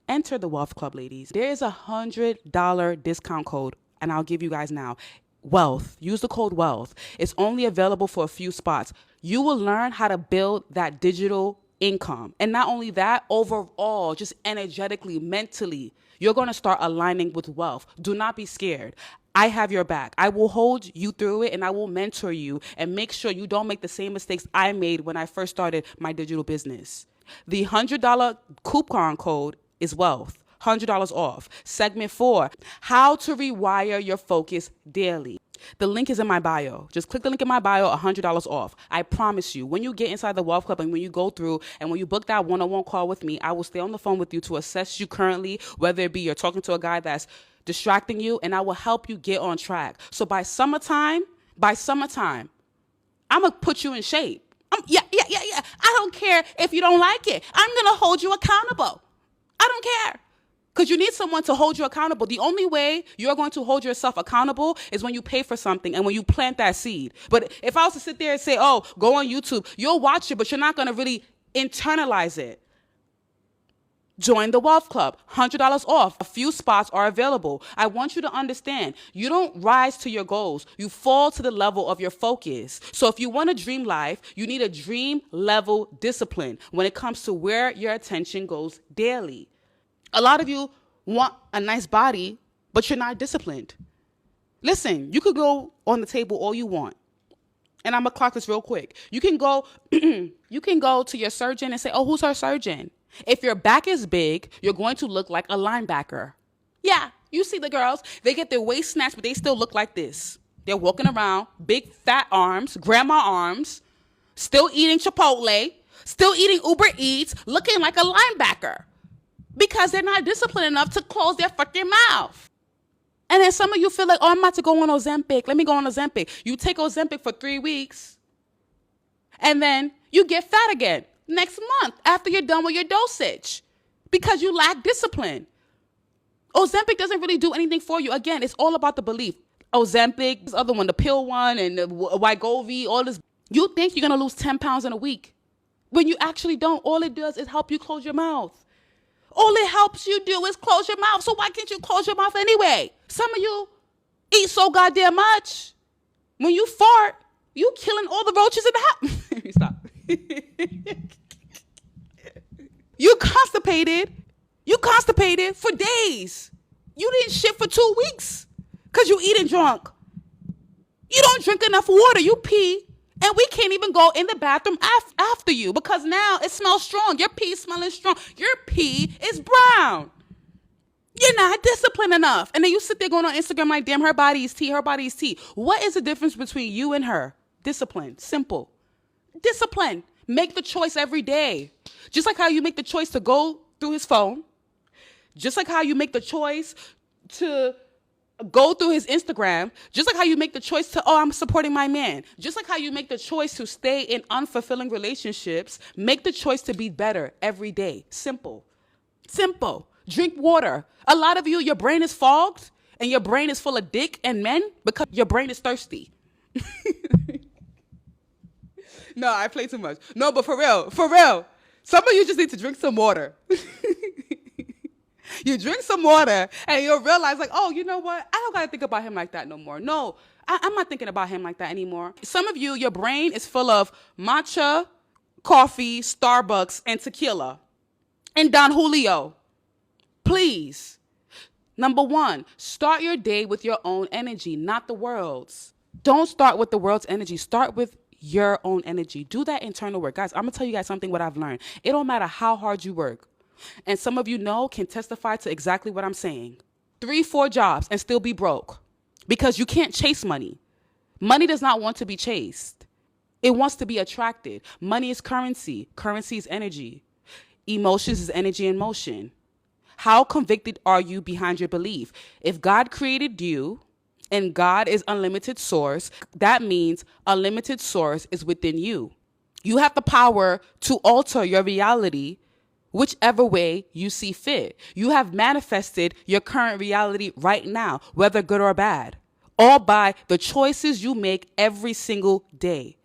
Speaker 1: Enter the Wealth Club, ladies. There is $100 discount code, and I'll give you guys now. Wealth. Use the code WEALTH. It's only available for a few spots. You will learn how to build that digital income. And not only that, overall, just energetically, mentally, you're going to start aligning with wealth. Do not be scared. I have your back. I will hold you through it, and I will mentor you and make sure you don't make the same mistakes I made when I first started my digital business. The $100 coupon code is WEALTH. $100 off. Segment 4, how to rewire your focus daily. The link is in my bio. Just click the link in my bio, $100 off. I promise you, when you get inside the Wealth Club and when you go through and when you book that one-on-one call with me, I will stay on the phone with you to assess you currently, whether it be you're talking to a guy that's distracting you, and I will help you get on track. So by summertime, I'm going to put you in shape. Yeah. I don't care if you don't like it. I'm going to hold you accountable. I don't care. Because you need someone to hold you accountable. The only way you're going to hold yourself accountable is when you pay for something and when you plant that seed. But if I was to sit there and say, oh, go on YouTube, you'll watch it, but you're not going to really internalize it. Join the Wealth Club. $100 off. A few spots are available. I want you to understand, you don't rise to your goals. You fall to the level of your focus. So if you want a dream life, you need a dream level discipline when it comes to where your attention goes daily. A lot of you want a nice body, but you're not disciplined. Listen, you could go on the table all you want. And I'm going to clock this real quick. You can go to your surgeon and say, oh, who's her surgeon? If your back is big, you're going to look like a linebacker. Yeah, you see the girls, they get their waist snatched, but they still look like this. They're walking around, big fat arms, grandma arms, still eating Chipotle, still eating Uber Eats, looking like a linebacker. Because they're not disciplined enough to close their fucking mouth. And then some of you feel like, oh, I'm about to go on Ozempic. Let me go on Ozempic. You take Ozempic for 3 weeks. And then you get fat again next month after you're done with your dosage. Because you lack discipline. Ozempic doesn't really do anything for you. Again, it's all about the belief. Ozempic, this other one, the pill one, and the Wegovy, all this. You think you're going to lose 10 pounds in a week when you actually don't. All it does is help you close your mouth. All it helps you do is close your mouth. So why can't you close your mouth anyway? Some of you eat so goddamn much. When you fart, you killing all the roaches in the house. Let me stop. You constipated for days. You didn't shit for 2 weeks because you eating drunk. You don't drink enough water. You pee. And we can't even go in the bathroom after you because now it smells strong. Your pee is smelling strong. Your pee is brown. You're not disciplined enough. And then you sit there going on Instagram like, damn, her body is tea, her body is tea. What is the difference between you and her? Discipline. Simple. Discipline. Make the choice every day. Just like how you make the choice to go through his phone. Just like how you make the choice to go through his Instagram. Just like how you make the choice to, I'm supporting my man. Just like how you make the choice to stay in unfulfilling relationships. Make the choice to be better every day. Simple. Simple. Drink water. A lot of you, your brain is fogged and your brain is full of dick and men because your brain is thirsty. No, I play too much. No, but for real. Some of you just need to drink some water. You drink some water and you'll realize like, oh, you know what? I don't got to think about him like that no more. No, I'm not thinking about him like that anymore. Some of you, your brain is full of matcha, coffee, Starbucks, and tequila. And Don Julio. Please. Number one, start your day with your own energy, not the world's. Don't start with the world's energy. Start with your own energy. Do that internal work. Guys, I'm going to tell you guys something what I've learned. It don't matter how hard you work. And some of you can testify to exactly what I'm saying. 3-4 jobs and still be broke because you can't chase money. Money does not want to be chased. It wants to be attracted. Money is currency. Currency is energy. Emotions is energy in motion. How convicted are you behind your belief? If God created you and God is unlimited source, that means unlimited source is within you. You have the power to alter your reality whichever way you see fit. You have manifested your current reality right now, whether good or bad, all by the choices you make every single day.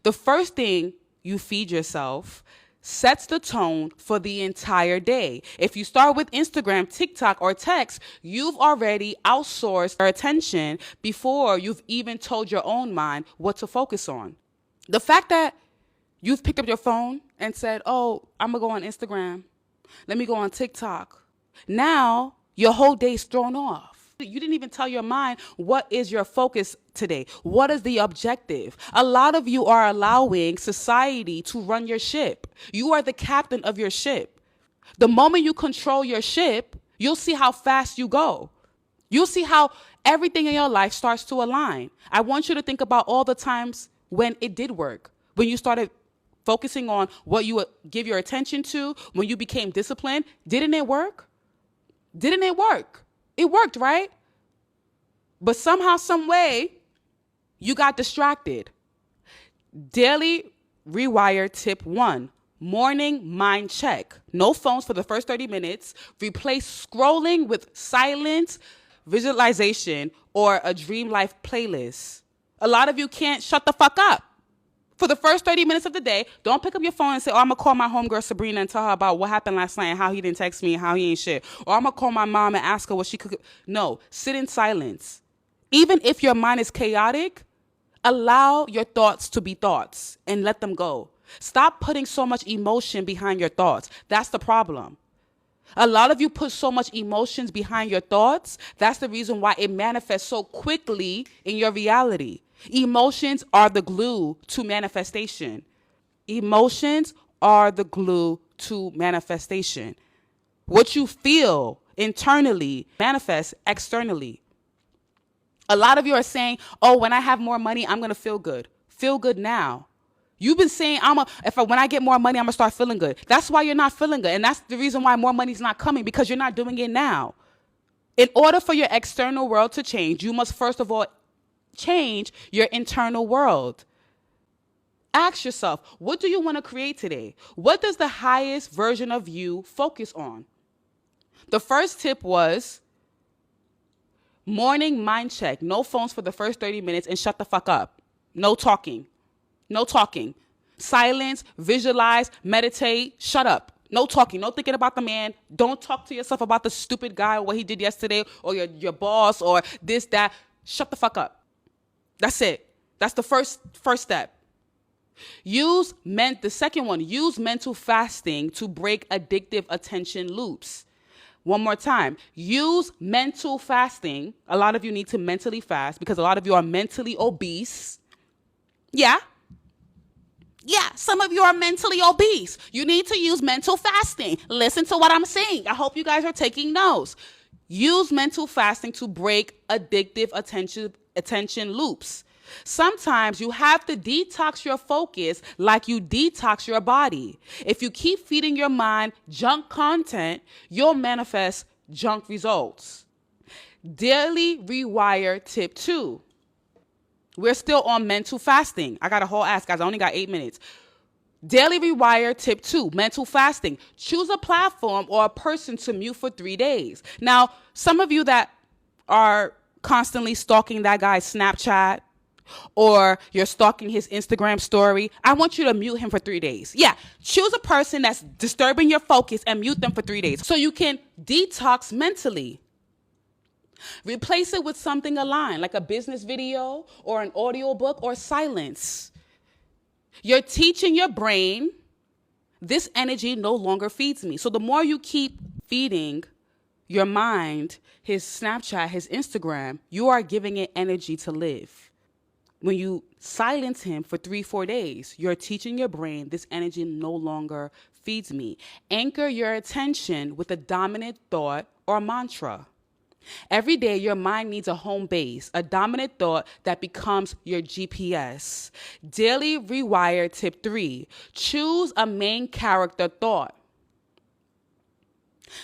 Speaker 1: The first thing you feed yourself sets the tone for the entire day. If you start with Instagram, TikTok, or text, you've already outsourced your attention before you've even told your own mind what to focus on. The fact that you've picked up your phone and said, oh, I'm going to go on Instagram. Let me go on TikTok. Now your whole day's thrown off. You didn't even tell your mind what is your focus today. What is the objective? A lot of you are allowing society to run your ship. You are the captain of your ship. The moment you control your ship, you'll see how fast you go. You'll see how everything in your life starts to align. I want you to think about all the times when it did work, when you started focusing on what you would give your attention to, when you became disciplined. Didn't it work? Didn't it work? It worked, right? But somehow, some way, you got distracted. Daily Rewire tip 1, morning mind check. No phones for the first 30 minutes. Replace scrolling with silence, visualization, or a dream life playlist. A lot of you can't shut the fuck up. For the first 30 minutes of the day, don't pick up your phone and say, I'm going to call my homegirl Sabrina and tell her about what happened last night and how he didn't text me and how he ain't shit. Or I'm going to call my mom and ask her what she could. No, sit in silence. Even if your mind is chaotic, allow your thoughts to be thoughts and let them go. Stop putting so much emotion behind your thoughts. That's the problem. A lot of you put so much emotions behind your thoughts. That's the reason why it manifests so quickly in your reality. Emotions are the glue to manifestation. Emotions are the glue to manifestation. What you feel internally manifests externally. A lot of you are saying, oh, when I have more money, I'm going to feel good. Feel good now. You've been saying, when I get more money, I'm going to start feeling good. That's why you're not feeling good. And that's the reason why more money's not coming, because you're not doing it now. In order for your external world to change, you must first of all change your internal world. Ask yourself, what do you want to create today? What does the highest version of you focus on? The first tip was morning mind check. No phones for the first 30 minutes and shut the fuck up. No talking. No talking. Silence, visualize, meditate, shut up. No talking, no thinking about the man. Don't talk to yourself about the stupid guy or what he did yesterday or your boss or this, that. Shut the fuck up. That's it. That's the first step. The second one, use mental fasting to break addictive attention loops. One more time, use mental fasting. A lot of you need to mentally fast because a lot of you are mentally obese. Yeah, some of you are mentally obese. You need to use mental fasting. Listen to what I'm saying. I hope you guys are taking notes. Use mental fasting to break addictive attention loops. Sometimes you have to detox your focus like you detox your body. If you keep feeding your mind junk content, you'll manifest junk results. Daily Rewire tip 2. We're still on mental fasting. I got a whole ass, guys. I only got 8 minutes. Daily Rewire tip 2, mental fasting. Choose a platform or a person to mute for 3 days. Now, some of you that are constantly stalking that guy's Snapchat, or you're stalking his Instagram story, I want you to mute him for 3 days. Yeah, choose a person that's disturbing your focus and mute them for 3 days so you can detox mentally. Replace it with something aligned, like a business video or an audio book or silence. You're teaching your brain, this energy no longer feeds me. So the more you keep feeding your mind his Snapchat, his Instagram, you are giving it energy to live. When you silence him for 3-4 days, you're teaching your brain this energy no longer feeds me. Anchor your attention with a dominant thought or mantra. Every day, your mind needs a home base, a dominant thought that becomes your GPS. Daily Rewire tip 3, choose a main character thought.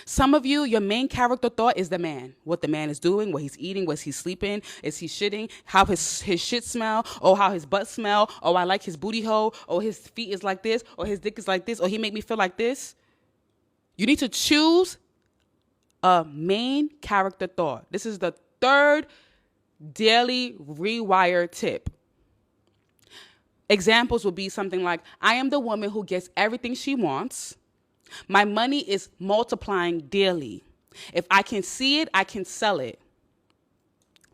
Speaker 1: Some of you, your main character thought is the man. What the man is doing, what he's eating, what he's sleeping, is he shitting, how his shit smell, or how his butt smell, or I like his booty hole, or his feet is like this, or his dick is like this, or he make me feel like this. You need to choose a main character thought. This is the third daily Rewire tip. Examples would be something like, I am the woman who gets everything she wants. My money is multiplying daily. If I can see it, I can sell it.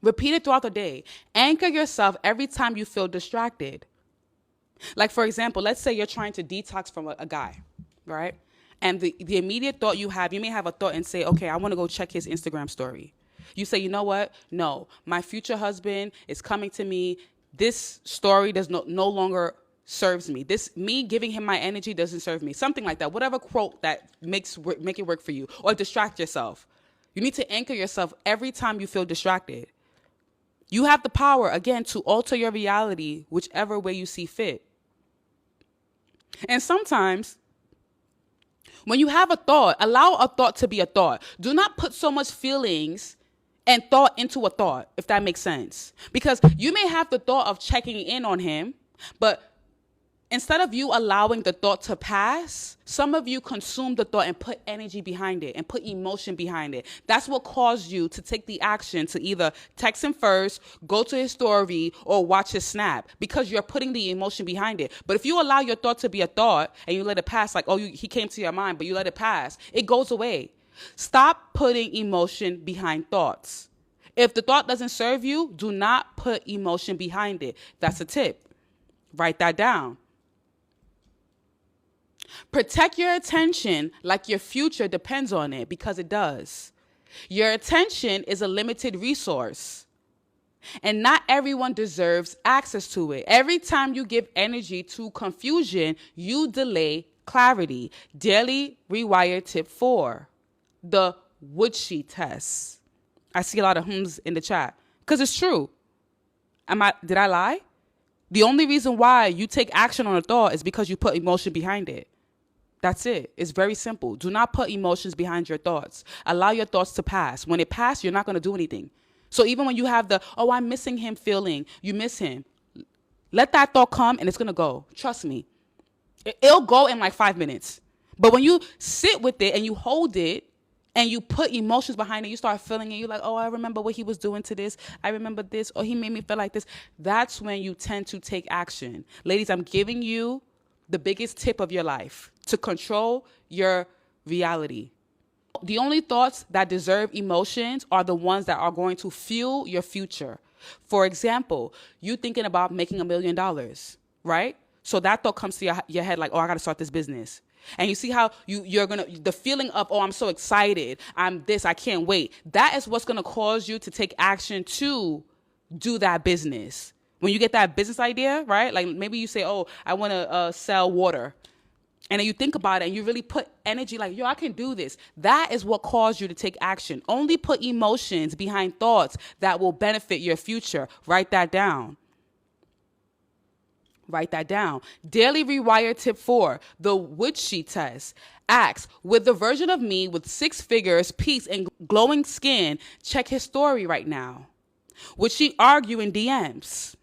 Speaker 1: Repeat it throughout the day. Anchor yourself every time you feel distracted. Like, for example, let's say you're trying to detox from a guy, right? And the immediate thought you may have a thought and say, okay, I want to go check his Instagram story. You say, you know what? No, my future husband is coming to me. This story does no longer serves me. Me giving him my energy doesn't serve me. Something like that. Whatever quote that make it work for you, or distract yourself. You need to anchor yourself every time you feel distracted. You have the power, again, to alter your reality whichever way you see fit. And sometimes, when you have a thought, allow a thought to be a thought. Do not put so much feelings and thought into a thought, if that makes sense. Because you may have the thought of checking in on him, but instead of you allowing the thought to pass, some of you consume the thought and put energy behind it and put emotion behind it. That's what caused you to take the action to either text him first, go to his story, or watch his snap, because you're putting the emotion behind it. But if you allow your thought to be a thought and you let it pass, like, he came to your mind, but you let it pass, it goes away. Stop putting emotion behind thoughts. If the thought doesn't serve you, do not put emotion behind it. That's a tip. Write that down. Protect your attention like your future depends on it, because it does. Your attention is a limited resource, and not everyone deserves access to it. Every time you give energy to confusion, you delay clarity. Daily Rewire tip 4, the would she test. I see a lot of hums in the chat because it's true. Did I lie? The only reason why you take action on a thought is because you put emotion behind it. That's it. It's very simple. Do not put emotions behind your thoughts. Allow your thoughts to pass. When it passes, you're not going to do anything. So even when you have the, I'm missing him feeling, you miss him. Let that thought come and it's going to go. Trust me. It'll go in like 5 minutes. But when you sit with it and you hold it and you put emotions behind it, you start feeling it. You're like, oh, I remember what he was doing to this. I remember this, or he made me feel like this. That's when you tend to take action. Ladies, I'm giving you the biggest tip of your life to control your reality. The only thoughts that deserve emotions are the ones that are going to fuel your future. For example, you thinking about making $1 million, right? So that thought comes to your head like, oh, I got to start this business. And you see how you're going to, the feeling of, oh, I'm so excited. I'm this, I can't wait. That is what's going to cause you to take action to do that business. When you get that business idea, right? Like maybe you say, oh, I want to sell water. And then you think about it and you really put energy like, yo, I can do this. That is what caused you to take action. Only put emotions behind thoughts that will benefit your future. Write that down. Write that down. Daily Rewire tip 4, the would she test. Ask, with the version of me with 6 figures, peace, and glowing skin, check his story right now. Would she argue in DMs?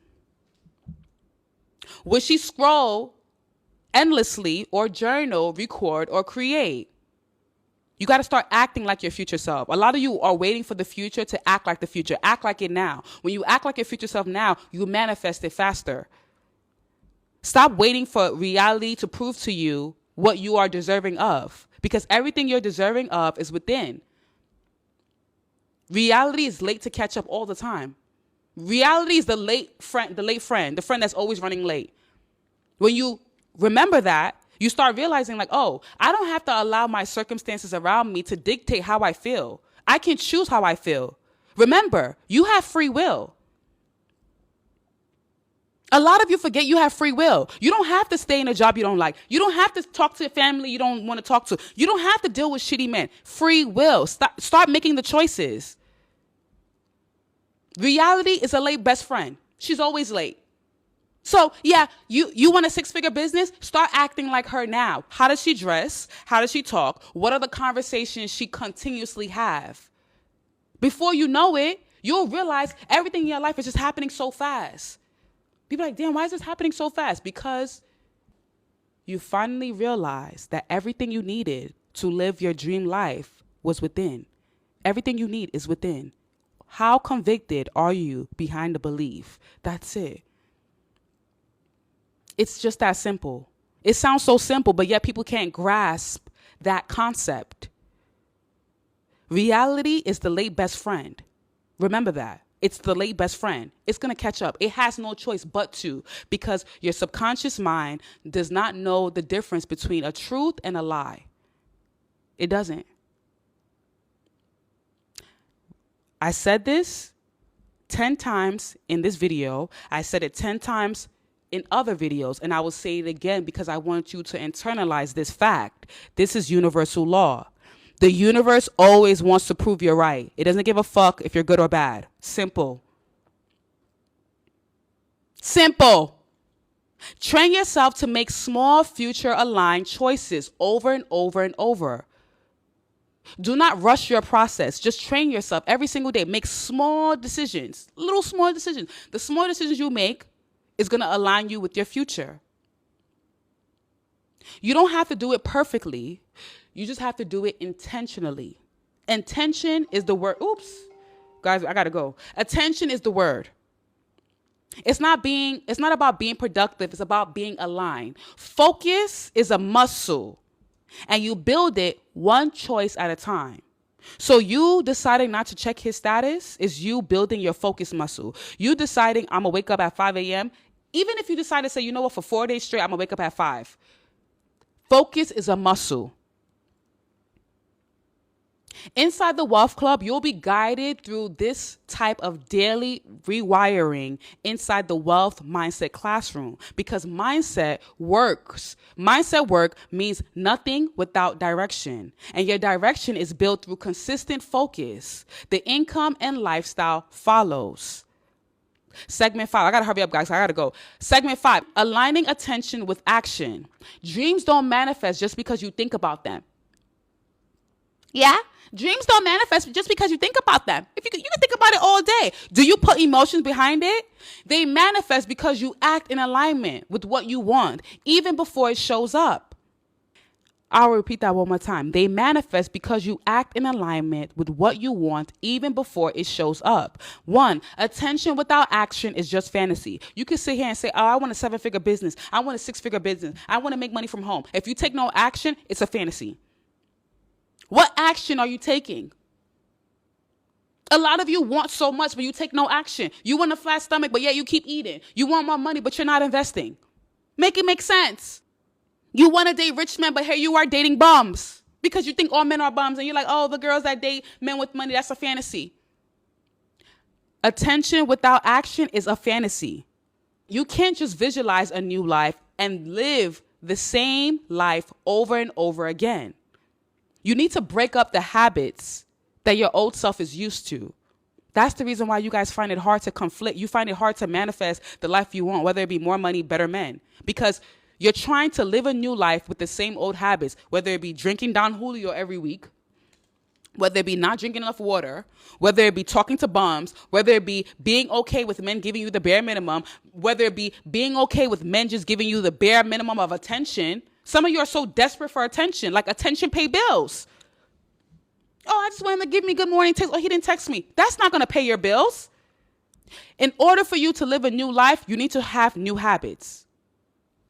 Speaker 1: Would she scroll endlessly or journal, record, or create? You got to start acting like your future self. A lot of you are waiting for the future to act like the future. Act like it now. When you act like your future self now, you manifest it faster. Stop waiting for reality to prove to you what you are deserving of, because everything you're deserving of is within. Reality is late to catch up all the time. Reality is the late friend, the friend that's always running late. When you remember that, you start realizing like, oh, I don't have to allow my circumstances around me to dictate how I feel. I can choose how I feel. Remember, you have free will. A lot of you forget you have free will. You don't have to stay in a job you don't like. You don't have to talk to a family you don't want to talk to. You don't have to deal with shitty men. Free will. Start making the choices. Reality is a late best friend. She's always late. So yeah, you want a 6-figure business? Start acting like her now. How does she dress? How does she talk? What are the conversations she continuously have? Before you know it, you'll realize everything in your life is just happening so fast. People are like, damn, why is this happening so fast? Because you finally realize that everything you needed to live your dream life was within. Everything you need is within. How convicted are you behind the belief? That's it. It's just that simple. It sounds so simple, but yet people can't grasp that concept. Reality is the late best friend. Remember that. It's the late best friend. It's going to catch up. It has no choice but to, because your subconscious mind does not know the difference between a truth and a lie. It doesn't. I said this 10 times in this video. I said it 10 times in other videos, and I will say it again because I want you to internalize this fact. This is universal law. The universe always wants to prove you're right. It doesn't give a fuck if you're good or bad. Simple. Simple. Train yourself to make small future aligned choices over and over and over. Do not rush your process. Just train yourself every single day. Make small decisions, little small decisions. The small decisions you make is going to align you with your future. You don't have to do it perfectly. You just have to do it intentionally. Intention is the word. Oops. Guys, I got to go. Attention is the word. It's not about being productive. It's about being aligned. Focus is a muscle, and you build it one choice at a time. So you deciding not to check his status is you building your focus muscle. You deciding I'm going to wake up at 5 a.m. Even if you decide to say, you know what, for 4 days straight, I'm going to wake up at 5. Focus is a muscle. Inside the Wealth Club, you'll be guided through this type of daily rewiring inside the Wealth Mindset Classroom, because mindset works. Mindset work means nothing without direction, and your direction is built through consistent focus. The income and lifestyle follows. Segment 5. I got to hurry up, guys. I got to go. Segment 5. Aligning attention with action. Dreams don't manifest just because you think about them. Yeah? Dreams don't manifest just because you think about them. If you can think about it all day. Do you put emotions behind it? They manifest because you act in alignment with what you want, even before it shows up. I'll repeat that one more time. They manifest because you act in alignment with what you want even before it shows up. 1, attention without action is just fantasy. You can sit here and say, oh, I want a 7-figure business. I want a 6-figure business. I want to make money from home. If you take no action, it's a fantasy. What action are you taking? A lot of you want so much, but you take no action. You want a flat stomach, but yet you keep eating. You want more money, but you're not investing. Make it make sense. You want to date rich men, but here you are dating bums because you think all men are bums. And you're like, oh, the girls that date men with money, that's a fantasy. Attention without action is a fantasy. You can't just visualize a new life and live the same life over and over again. You need to break up the habits that your old self is used to. That's the reason why you guys find it hard to conflict. You find it hard to manifest the life you want, whether it be more money, better men, because you're trying to live a new life with the same old habits, whether it be drinking Don Julio every week, whether it be not drinking enough water, whether it be talking to bums, whether it be being okay with men giving you the bare minimum, whether it be being okay with men just giving you the bare minimum of attention. Some of you are so desperate for attention, like attention pay bills. Oh, I just want him to give me good morning text. Oh, he didn't text me. That's not going to pay your bills. In order for you to live a new life, you need to have new habits.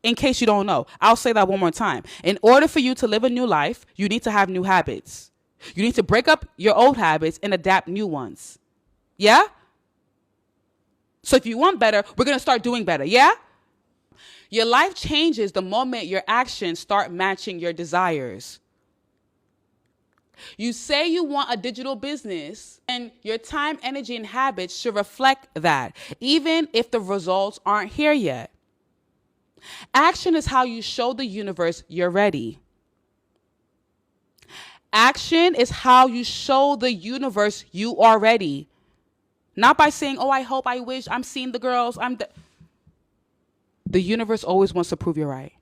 Speaker 1: In case you don't know, I'll say that one more time. In order for you to live a new life, you need to have new habits. You need to break up your old habits and adapt new ones. Yeah? So if you want better, we're going to start doing better. Yeah? Your life changes the moment your actions start matching your desires. You say you want a digital business, and your time, energy, and habits should reflect that, even if the results aren't here yet. Action is how you show the universe you're ready. Action is how you show the universe you are ready. Not by saying, oh, I hope, I wish, I'm seeing the girls. The universe always wants to prove you're right.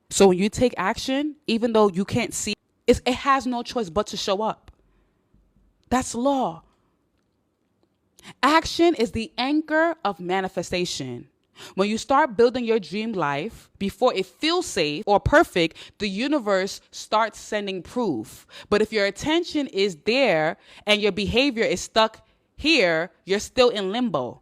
Speaker 1: So when you take action, even though you can't see, it has no choice but to show up. That's law. Action is the anchor of manifestation. When you start building your dream life, before it feels safe or perfect, the universe starts sending proof. But if your attention is there and your behavior is stuck here, you're still in limbo.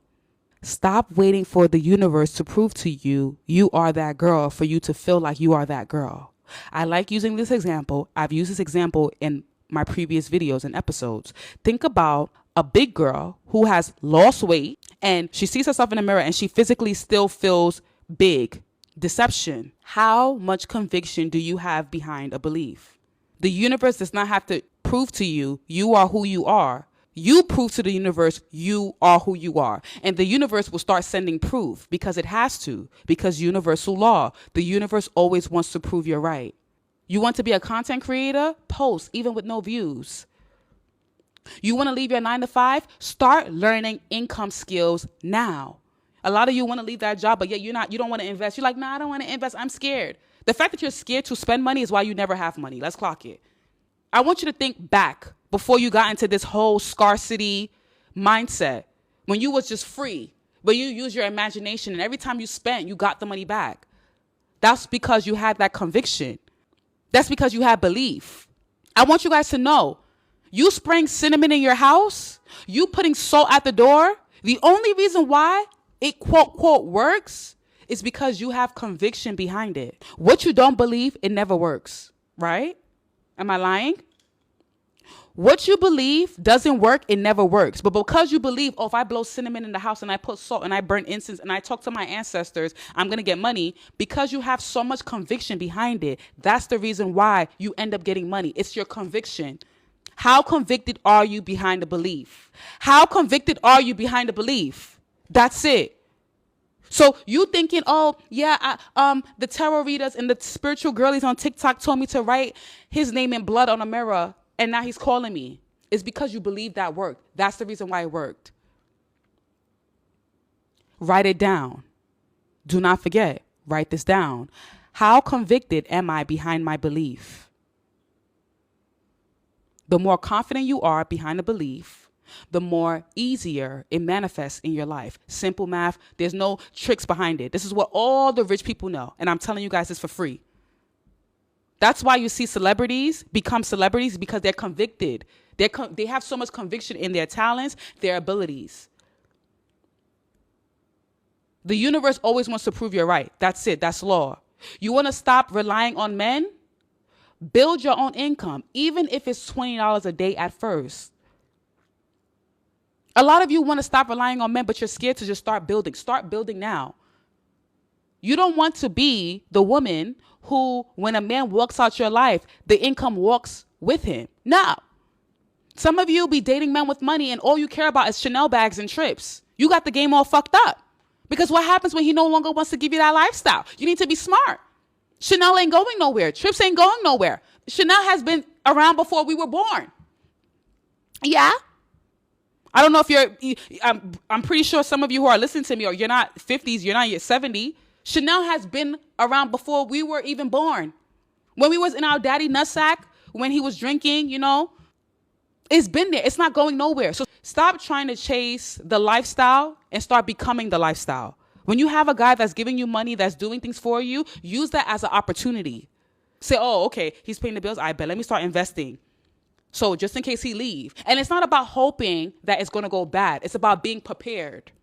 Speaker 1: Stop waiting for the universe to prove to you you are that girl for you to feel like you are that girl. I like using this example. I've used this example in my previous videos and episodes. Think about a big girl who has lost weight and she sees herself in the mirror and she physically still feels big. Deception. How much conviction do you have behind a belief? The universe does not have to prove to you you are who you are. You prove to the universe you are who you are. And the universe will start sending proof because it has to, because universal law. The universe always wants to prove you're right. You want to be a content creator? Post, even with no views. You want to leave your 9-to-5? Start learning income skills now. A lot of you want to leave that job, but yet you don't want to invest. You're like, nah, I don't want to invest. I'm scared. The fact that you're scared to spend money is why you never have money. Let's clock it. I want you to think back before you got into this whole scarcity mindset, when you was just free, when you use your imagination and every time you spent, you got the money back. That's because you had that conviction. That's because you had belief. I want you guys to know, you spraying cinnamon in your house, you putting salt at the door, the only reason why it quote, quote, works is because you have conviction behind it. What you don't believe, it never works, right? Am I lying? What you believe doesn't work, it never works. But because you believe, oh, if I blow cinnamon in the house and I put salt and I burn incense and I talk to my ancestors, I'm going to get money. Because you have so much conviction behind it, that's the reason why you end up getting money. It's your conviction. How convicted are you behind the belief? How convicted are you behind the belief? That's it. So you thinking, oh, yeah, the tarot readers and the spiritual girlies on TikTok told me to write his name in blood on a mirror. And now he's calling me. It's because you believe that worked. That's the reason why it worked. Write it down. Do not forget. Write this down. How convicted am I behind my belief? The more confident you are behind the belief, the more easier it manifests in your life. Simple math. There's no tricks behind it. This is what all the rich people know. And I'm telling you guys this for free. That's why you see celebrities become celebrities, because they're convicted. They have so much conviction in their talents, their abilities. The universe always wants to prove you're right. That's it. That's law. You want to stop relying on men? Build your own income, even if it's $20 a day at first. A lot of you want to stop relying on men, but you're scared to just start building. Start building now. You don't want to be the woman who, when a man walks out your life, the income walks with him. No. Some of you be dating men with money and all you care about is Chanel bags and trips. You got the game all fucked up. Because what happens when he no longer wants to give you that lifestyle? You need to be smart. Chanel ain't going nowhere. Trips ain't going nowhere. Chanel has been around before we were born. Yeah. I don't know if I'm pretty sure some of you who are listening to me, or you're not 50s, you're not yet 70. Chanel has been around before we were even born. When we was in our daddy nutsack, when he was drinking, it's been there. It's not going nowhere. So stop trying to chase the lifestyle and start becoming the lifestyle. When you have a guy that's giving you money, that's doing things for you, use that as an opportunity. Say, oh, okay, he's paying the bills. I bet. Let me start investing. So just in case he leave. And it's not about hoping that it's going to go bad. It's about being prepared.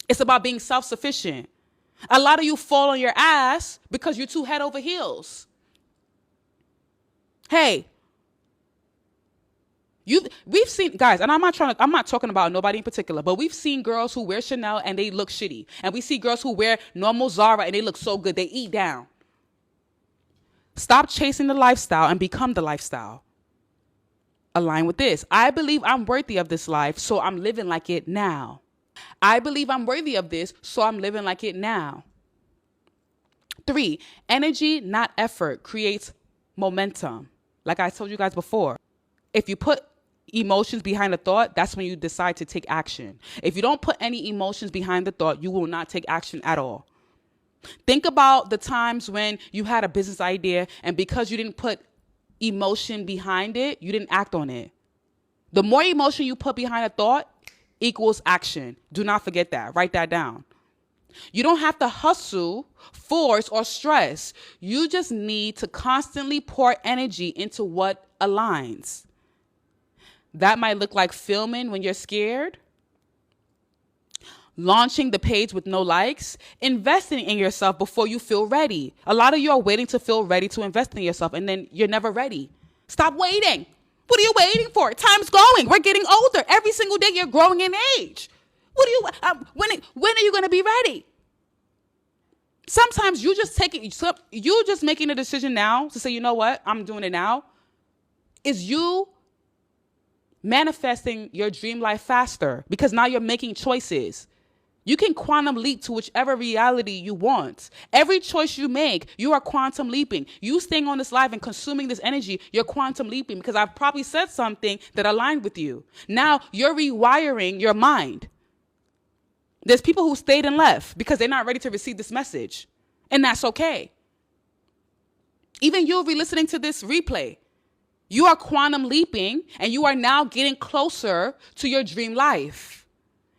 Speaker 1: It's about being self-sufficient. A lot of you fall on your ass because you're too head over heels. Hey, we've seen guys, and I'm not talking about nobody in particular, but we've seen girls who wear Chanel and they look shitty. And we see girls who wear normal Zara and they look so good. They eat down. Stop chasing the lifestyle and become the lifestyle. Align with this. I believe I'm worthy of this life, so I'm living like it now. I believe I'm worthy of this, so I'm living like it now. 3, energy, not effort, creates momentum. Like I told you guys before, if you put emotions behind a thought, that's when you decide to take action. If you don't put any emotions behind the thought, you will not take action at all. Think about the times when you had a business idea and because you didn't put emotion behind it, you didn't act on it. The more emotion you put behind a thought equals action. Do not forget that. Write that down. You don't have to hustle, force, or stress. You just need to constantly pour energy into what aligns. That might look like filming when you're scared, launching the page with no likes, investing in yourself before you feel ready. A lot of you are waiting to feel ready to invest in yourself, and then you're never ready. Stop waiting. What are you waiting for? Time's going. We're getting older. Every single day you're growing in age. When are you going to be ready? Sometimes you just making a decision now to say, you know what, I'm doing it now, is you manifesting your dream life faster, because now you're making choices. You can quantum leap to whichever reality you want. Every choice you make, you are quantum leaping. You staying on this live and consuming this energy, you're quantum leaping, because I've probably said something that aligned with you. Now you're rewiring your mind. There's people who stayed and left because they're not ready to receive this message. And that's okay. Even you'll be listening to this replay. You are quantum leaping and you are now getting closer to your dream life.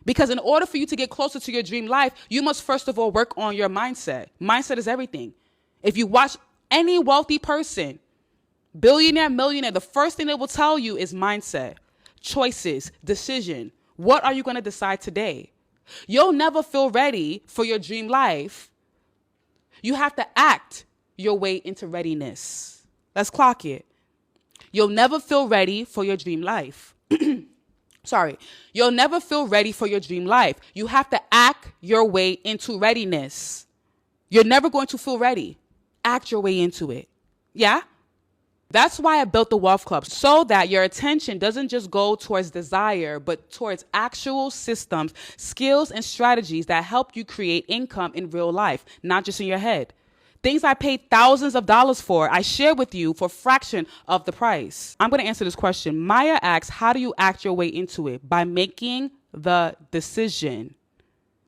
Speaker 1: Because in order for you to get closer to your dream life, you must first of all work on your mindset. Mindset is everything. If you watch any wealthy person, billionaire, millionaire, the first thing they will tell you is mindset, choices, decision. What are you going to decide today? You'll never feel ready for your dream life. You have to act your way into readiness. Let's clock it. You'll never feel ready for your dream life. You'll never feel ready for your dream life. You have to act your way into readiness. You're never going to feel ready. Act your way into it. Yeah? That's why I built the Wealth Club, so that your attention doesn't just go towards desire, but towards actual systems, skills, and strategies that help you create income in real life, not just in your head. Things I paid thousands of dollars for, I share with you for a fraction of the price. I'm going to answer this question. Maya asks, how do you act your way into it? By making the decision.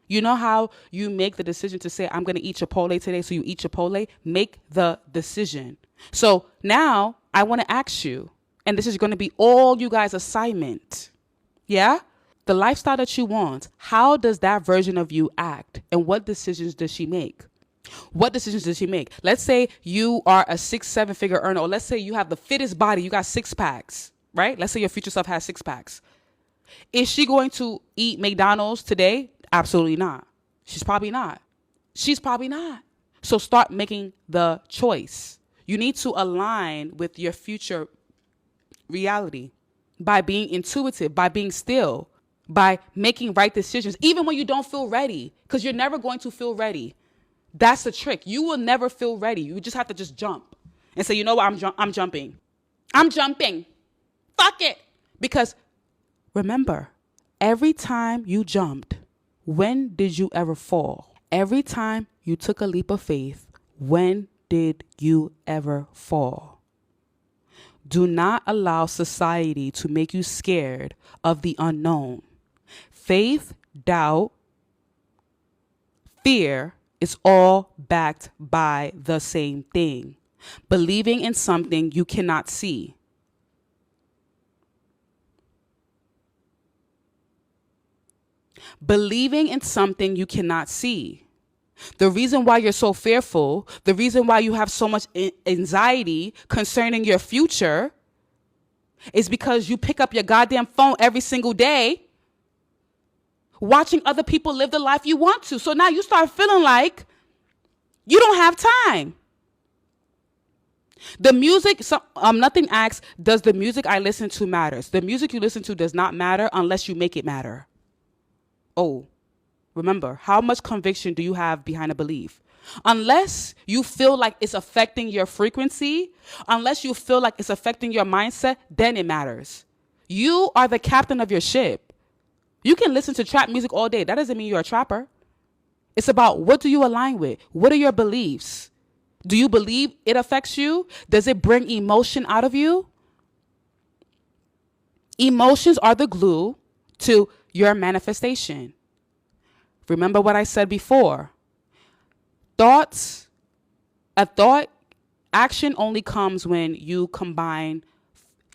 Speaker 1: You know how you make the decision to say, I'm going to eat Chipotle today, so you eat Chipotle? Make the decision. So now I want to ask you, and this is going to be all you guys' assignment. Yeah? The lifestyle that you want, how does that version of you act? And what decisions does she make? What decisions does she make? Let's say you are a 6-7 figure earner, or let's say you have the fittest body, you got 6 packs, right? Let's say your future self has 6 packs. Is she going to eat McDonald's today? Absolutely not. She's probably not. So start making the choice. You need to align with your future reality by being intuitive, by being still, by making right decisions, even when you don't feel ready, because you're never going to feel ready. That's the trick. You will never feel ready. You just have to just jump and say, you know what? I'm jumping. Fuck it. Because remember, every time you jumped, when did you ever fall? Every time you took a leap of faith, when did you ever fall? Do not allow society to make you scared of the unknown. Faith, doubt, fear is all backed by the same thing. Believing in something you cannot see. Believing in something you cannot see. The reason why you're so fearful, the reason why you have so much anxiety concerning your future is because you pick up your goddamn phone every single day watching other people live the life you want to. So now you start feeling like you don't have time. The music, nothing asks, does the music I listen to matters? The music you listen to does not matter unless you make it matter. Oh, remember, how much conviction do you have behind a belief? Unless you feel like it's affecting your frequency, unless you feel like it's affecting your mindset, then it matters. You are the captain of your ship. You can listen to trap music all day. That doesn't mean you're a trapper. It's about, what do you align with? What are your beliefs? Do you believe it affects you? Does it bring emotion out of you? Emotions are the glue to your manifestation. Remember what I said before. Action only comes when you combine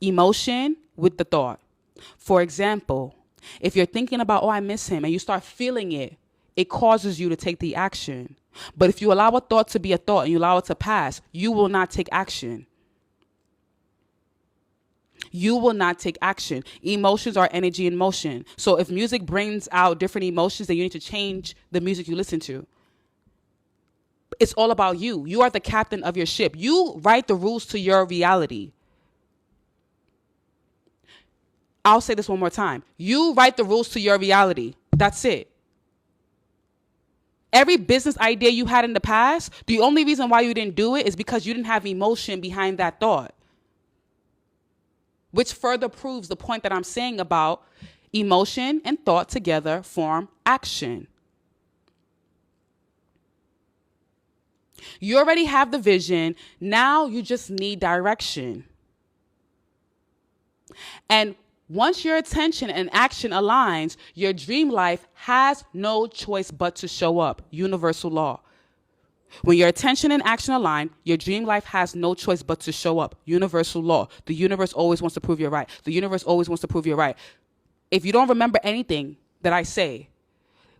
Speaker 1: emotion with the thought. For example, if you're thinking about, oh, I miss him, and you start feeling it, it causes you to take the action. But if you allow a thought to be a thought and you allow it to pass, you will not take action. You will not take action. Emotions are energy in motion. So if music brings out different emotions, then you need to change the music you listen to. It's all about you. You are the captain of your ship. You write the rules to your reality. I'll say this one more time. You write the rules to your reality. That's it. Every business idea you had in the past, the only reason why you didn't do it is because you didn't have emotion behind that thought. Which further proves the point that I'm saying about emotion and thought together form action. You already have the vision. Now you just need direction. And once your attention and action aligns, your dream life has no choice but to show up. Universal law. When your attention and action align, your dream life has no choice but to show up. Universal law. The universe always wants to prove you're right. The universe always wants to prove you're right. If you don't remember anything that I say,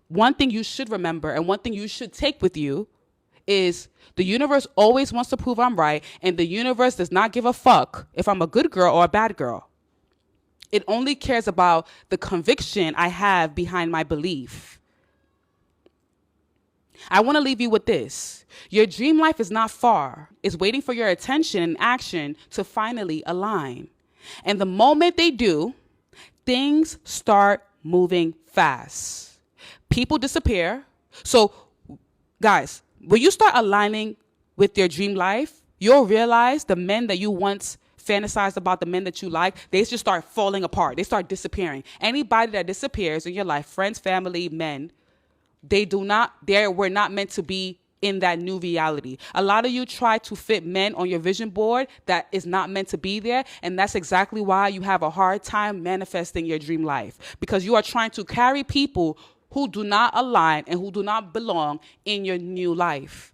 Speaker 1: one thing you should remember and one thing you should take with you is the universe always wants to prove I'm right, and the universe does not give a fuck if I'm a good girl or a bad girl. It only cares about the conviction I have behind my belief. I want to leave you with this. Your dream life is not far. It's waiting for your attention and action to finally align. And the moment they do, things start moving fast. People disappear. So, guys, when you start aligning with your dream life, you'll realize the men that you once fantasized about, the men that you like, they just start falling apart. They start disappearing. Anybody that disappears in your life, friends, family, men, they were not meant to be in that new reality. A lot of you try to fit men on your vision board that is not meant to be there. And that's exactly why you have a hard time manifesting your dream life, because you are trying to carry people who do not align and who do not belong in your new life.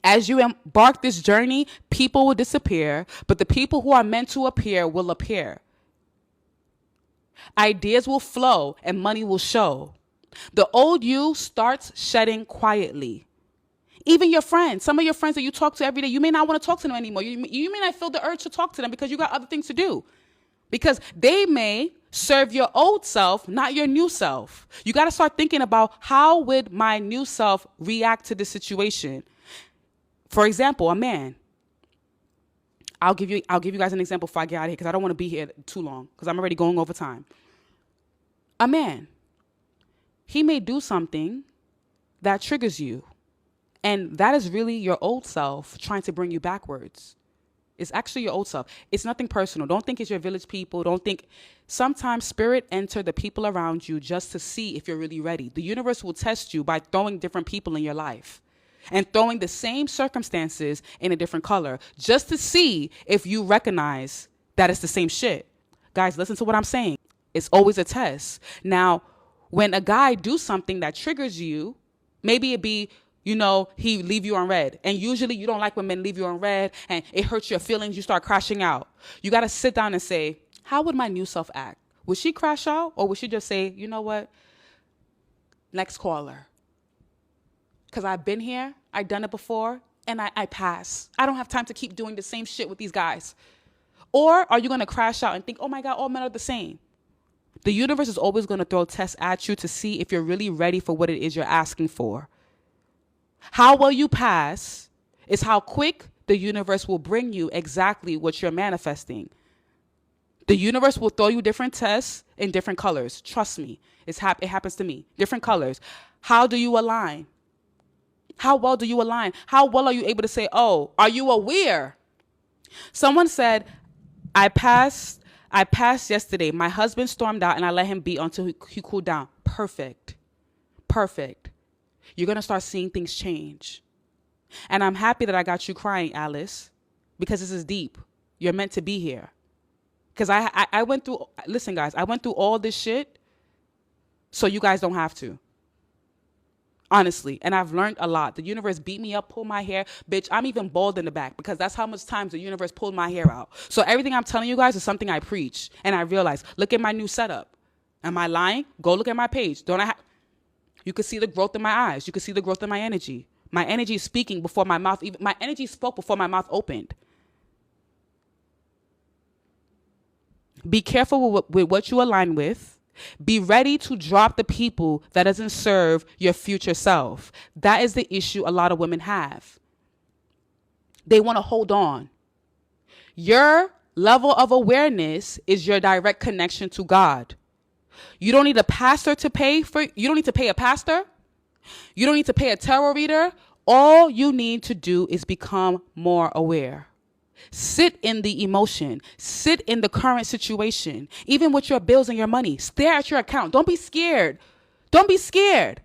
Speaker 1: As you embark this journey, people will disappear, but the people who are meant to appear will appear. Ideas will flow and money will show. The old you starts shedding quietly. Even your friends, some of your friends that you talk to every day, you may not want to talk to them anymore. You may not feel the urge to talk to them because you got other things to do. Because they may serve your old self, not your new self. You got to start thinking about, how would my new self react to the situation? For example, a man. I'll give you guys an example before I get out of here, because I don't want to be here too long, because I'm already going over time. A man, he may do something that triggers you, and that is really your old self trying to bring you backwards. It's actually your old self. It's nothing personal. Don't think it's your village people. Don't think. Sometimes spirit enter the people around you just to see if you're really ready. The universe will test you by throwing different people in your life and throwing the same circumstances in a different color just to see if you recognize that it's the same shit. Guys, listen to what I'm saying. It's always a test. Now, when a guy do something that triggers you, maybe it be, he leave you on red. And usually you don't like when men leave you on red and it hurts your feelings. You start crashing out. You got to sit down and say, how would my new self act? Would she crash out, or would she just say, you know what? Next caller. Because I've been here, I've done it before, and I pass. I don't have time to keep doing the same shit with these guys. Or are you going to crash out and think, oh my God, all men are the same? The universe is always going to throw tests at you to see if you're really ready for what it is you're asking for. How well you pass is how quick the universe will bring you exactly what you're manifesting. The universe will throw you different tests in different colors. Trust me, it happens to me. Different colors. How do you align? How well do you align? How well are you able to say, oh, are you aware? Someone said, I passed yesterday. My husband stormed out and I let him beat until he cooled down. Perfect. You're going to start seeing things change. And I'm happy that I got you crying, Alice, because this is deep. You're meant to be here. Because I went through, listen, guys, I went through all this shit so you guys don't have to. Honestly. And I've learned a lot. The universe beat me up, pulled my hair. Bitch, I'm even bald in the back because that's how much times the universe pulled my hair out. So everything I'm telling you guys is something I preach. And I realize, look at my new setup. Am I lying? Go look at my page. You can see the growth in my eyes. You can see the growth in my energy. My energy is speaking before my mouth. My energy spoke before my mouth opened. Be careful with what you align with. Be ready to drop the people that doesn't serve your future self. That is the issue a lot of women have. They want to hold on. Your level of awareness is your direct connection to God. You don't need a pastor to pay for. You don't need to pay a pastor. You don't need to pay a tarot reader. All you need to do is become more aware. Sit in the emotion. Sit in the current situation. Even with your bills and your money. Stare at your account. Don't be scared. Don't be scared.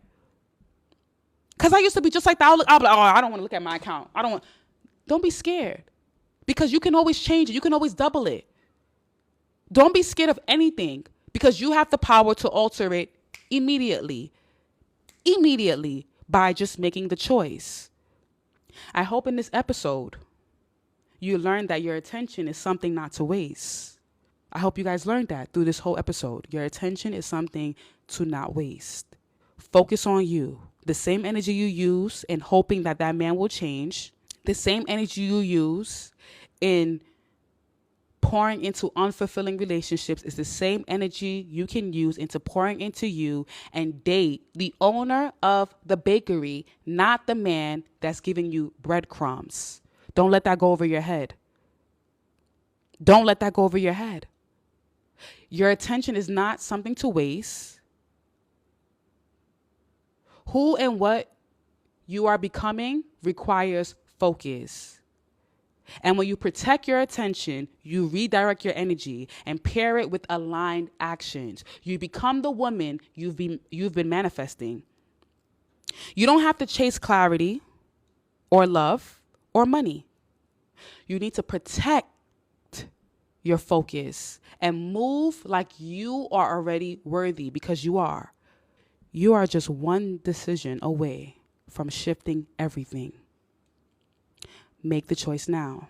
Speaker 1: Because I used to be just like that. I'll be like, oh, I don't want to look at my account. Don't be scared. Because you can always change it. You can always double it. Don't be scared of anything. Because you have the power to alter it immediately. Immediately. By just making the choice. I hope in this episode you learned that your attention is something not to waste. I hope you guys learned that through this whole episode. Your attention is something to not waste. Focus on you. The same energy you use in hoping that man will change, the same energy you use in pouring into unfulfilling relationships is the same energy you can use into pouring into you and date the owner of the bakery, not the man that's giving you breadcrumbs. Don't let that go over your head. Don't let that go over your head. Your attention is not something to waste. Who and what you are becoming requires focus. And when you protect your attention, you redirect your energy and pair it with aligned actions. You become the woman you've been manifesting. You don't have to chase clarity or love or money. You need to protect your focus and move like you are already worthy, because you are. You are just one decision away from shifting everything. Make the choice now.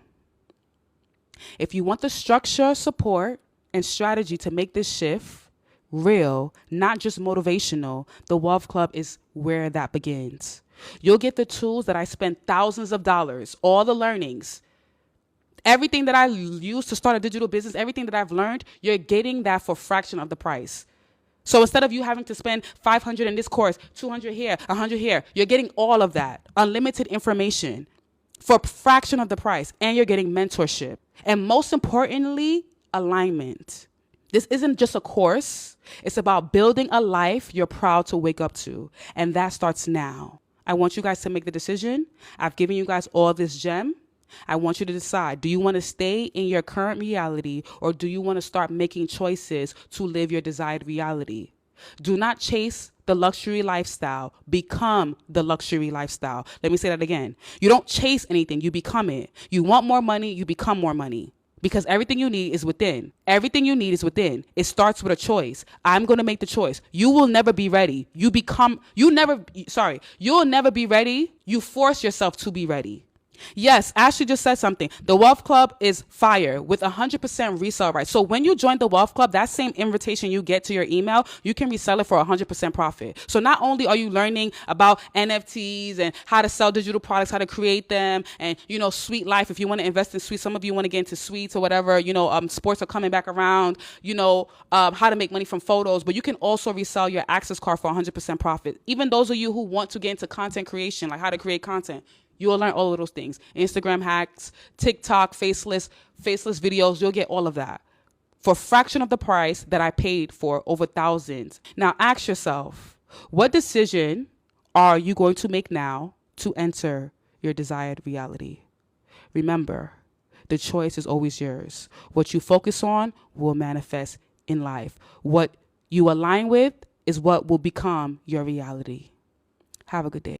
Speaker 1: If you want the structure, support, and strategy to make this shift real, not just motivational, the Wealth Club is where that begins. You'll get the tools that I spent thousands of dollars, all the learnings, everything that I used to start a digital business, everything that I've learned, you're getting that for a fraction of the price. So instead of you having to spend $500 in this course, $200 here, $100 here, you're getting all of that, unlimited information for a fraction of the price, and you're getting mentorship. And most importantly, alignment. This isn't just a course. It's about building a life you're proud to wake up to. And that starts now. I want you guys to make the decision. I've given you guys all this gem. I want you to decide, do you want to stay in your current reality, or do you want to start making choices to live your desired reality? Do not chase the luxury lifestyle. Become the luxury lifestyle. Let me say that again. You don't chase anything. You become it. You want more money. You become more money. Because everything you need is within. Everything you need is within. It starts with a choice. I'm going to make the choice. You will never be ready. You'll never be ready. You force yourself to be ready. Yes, Ashley just said something. The Wealth Club is fire with 100% resale rights. So when you join the Wealth Club, that same invitation you get to your email, you can resell it for 100% profit. So not only are you learning about NFTs and how to sell digital products, how to create them, and, sweet life. If you want to invest in sweets, some of you want to get into sweets or whatever, sports are coming back around, how to make money from photos, but you can also resell your access card for 100% profit. Even those of you who want to get into content creation, like how to create content, you will learn all of those things. Instagram hacks, TikTok, faceless videos. You'll get all of that for a fraction of the price that I paid for over thousands. Now ask yourself, what decision are you going to make now to enter your desired reality? Remember, the choice is always yours. What you focus on will manifest in life. What you align with is what will become your reality. Have a good day.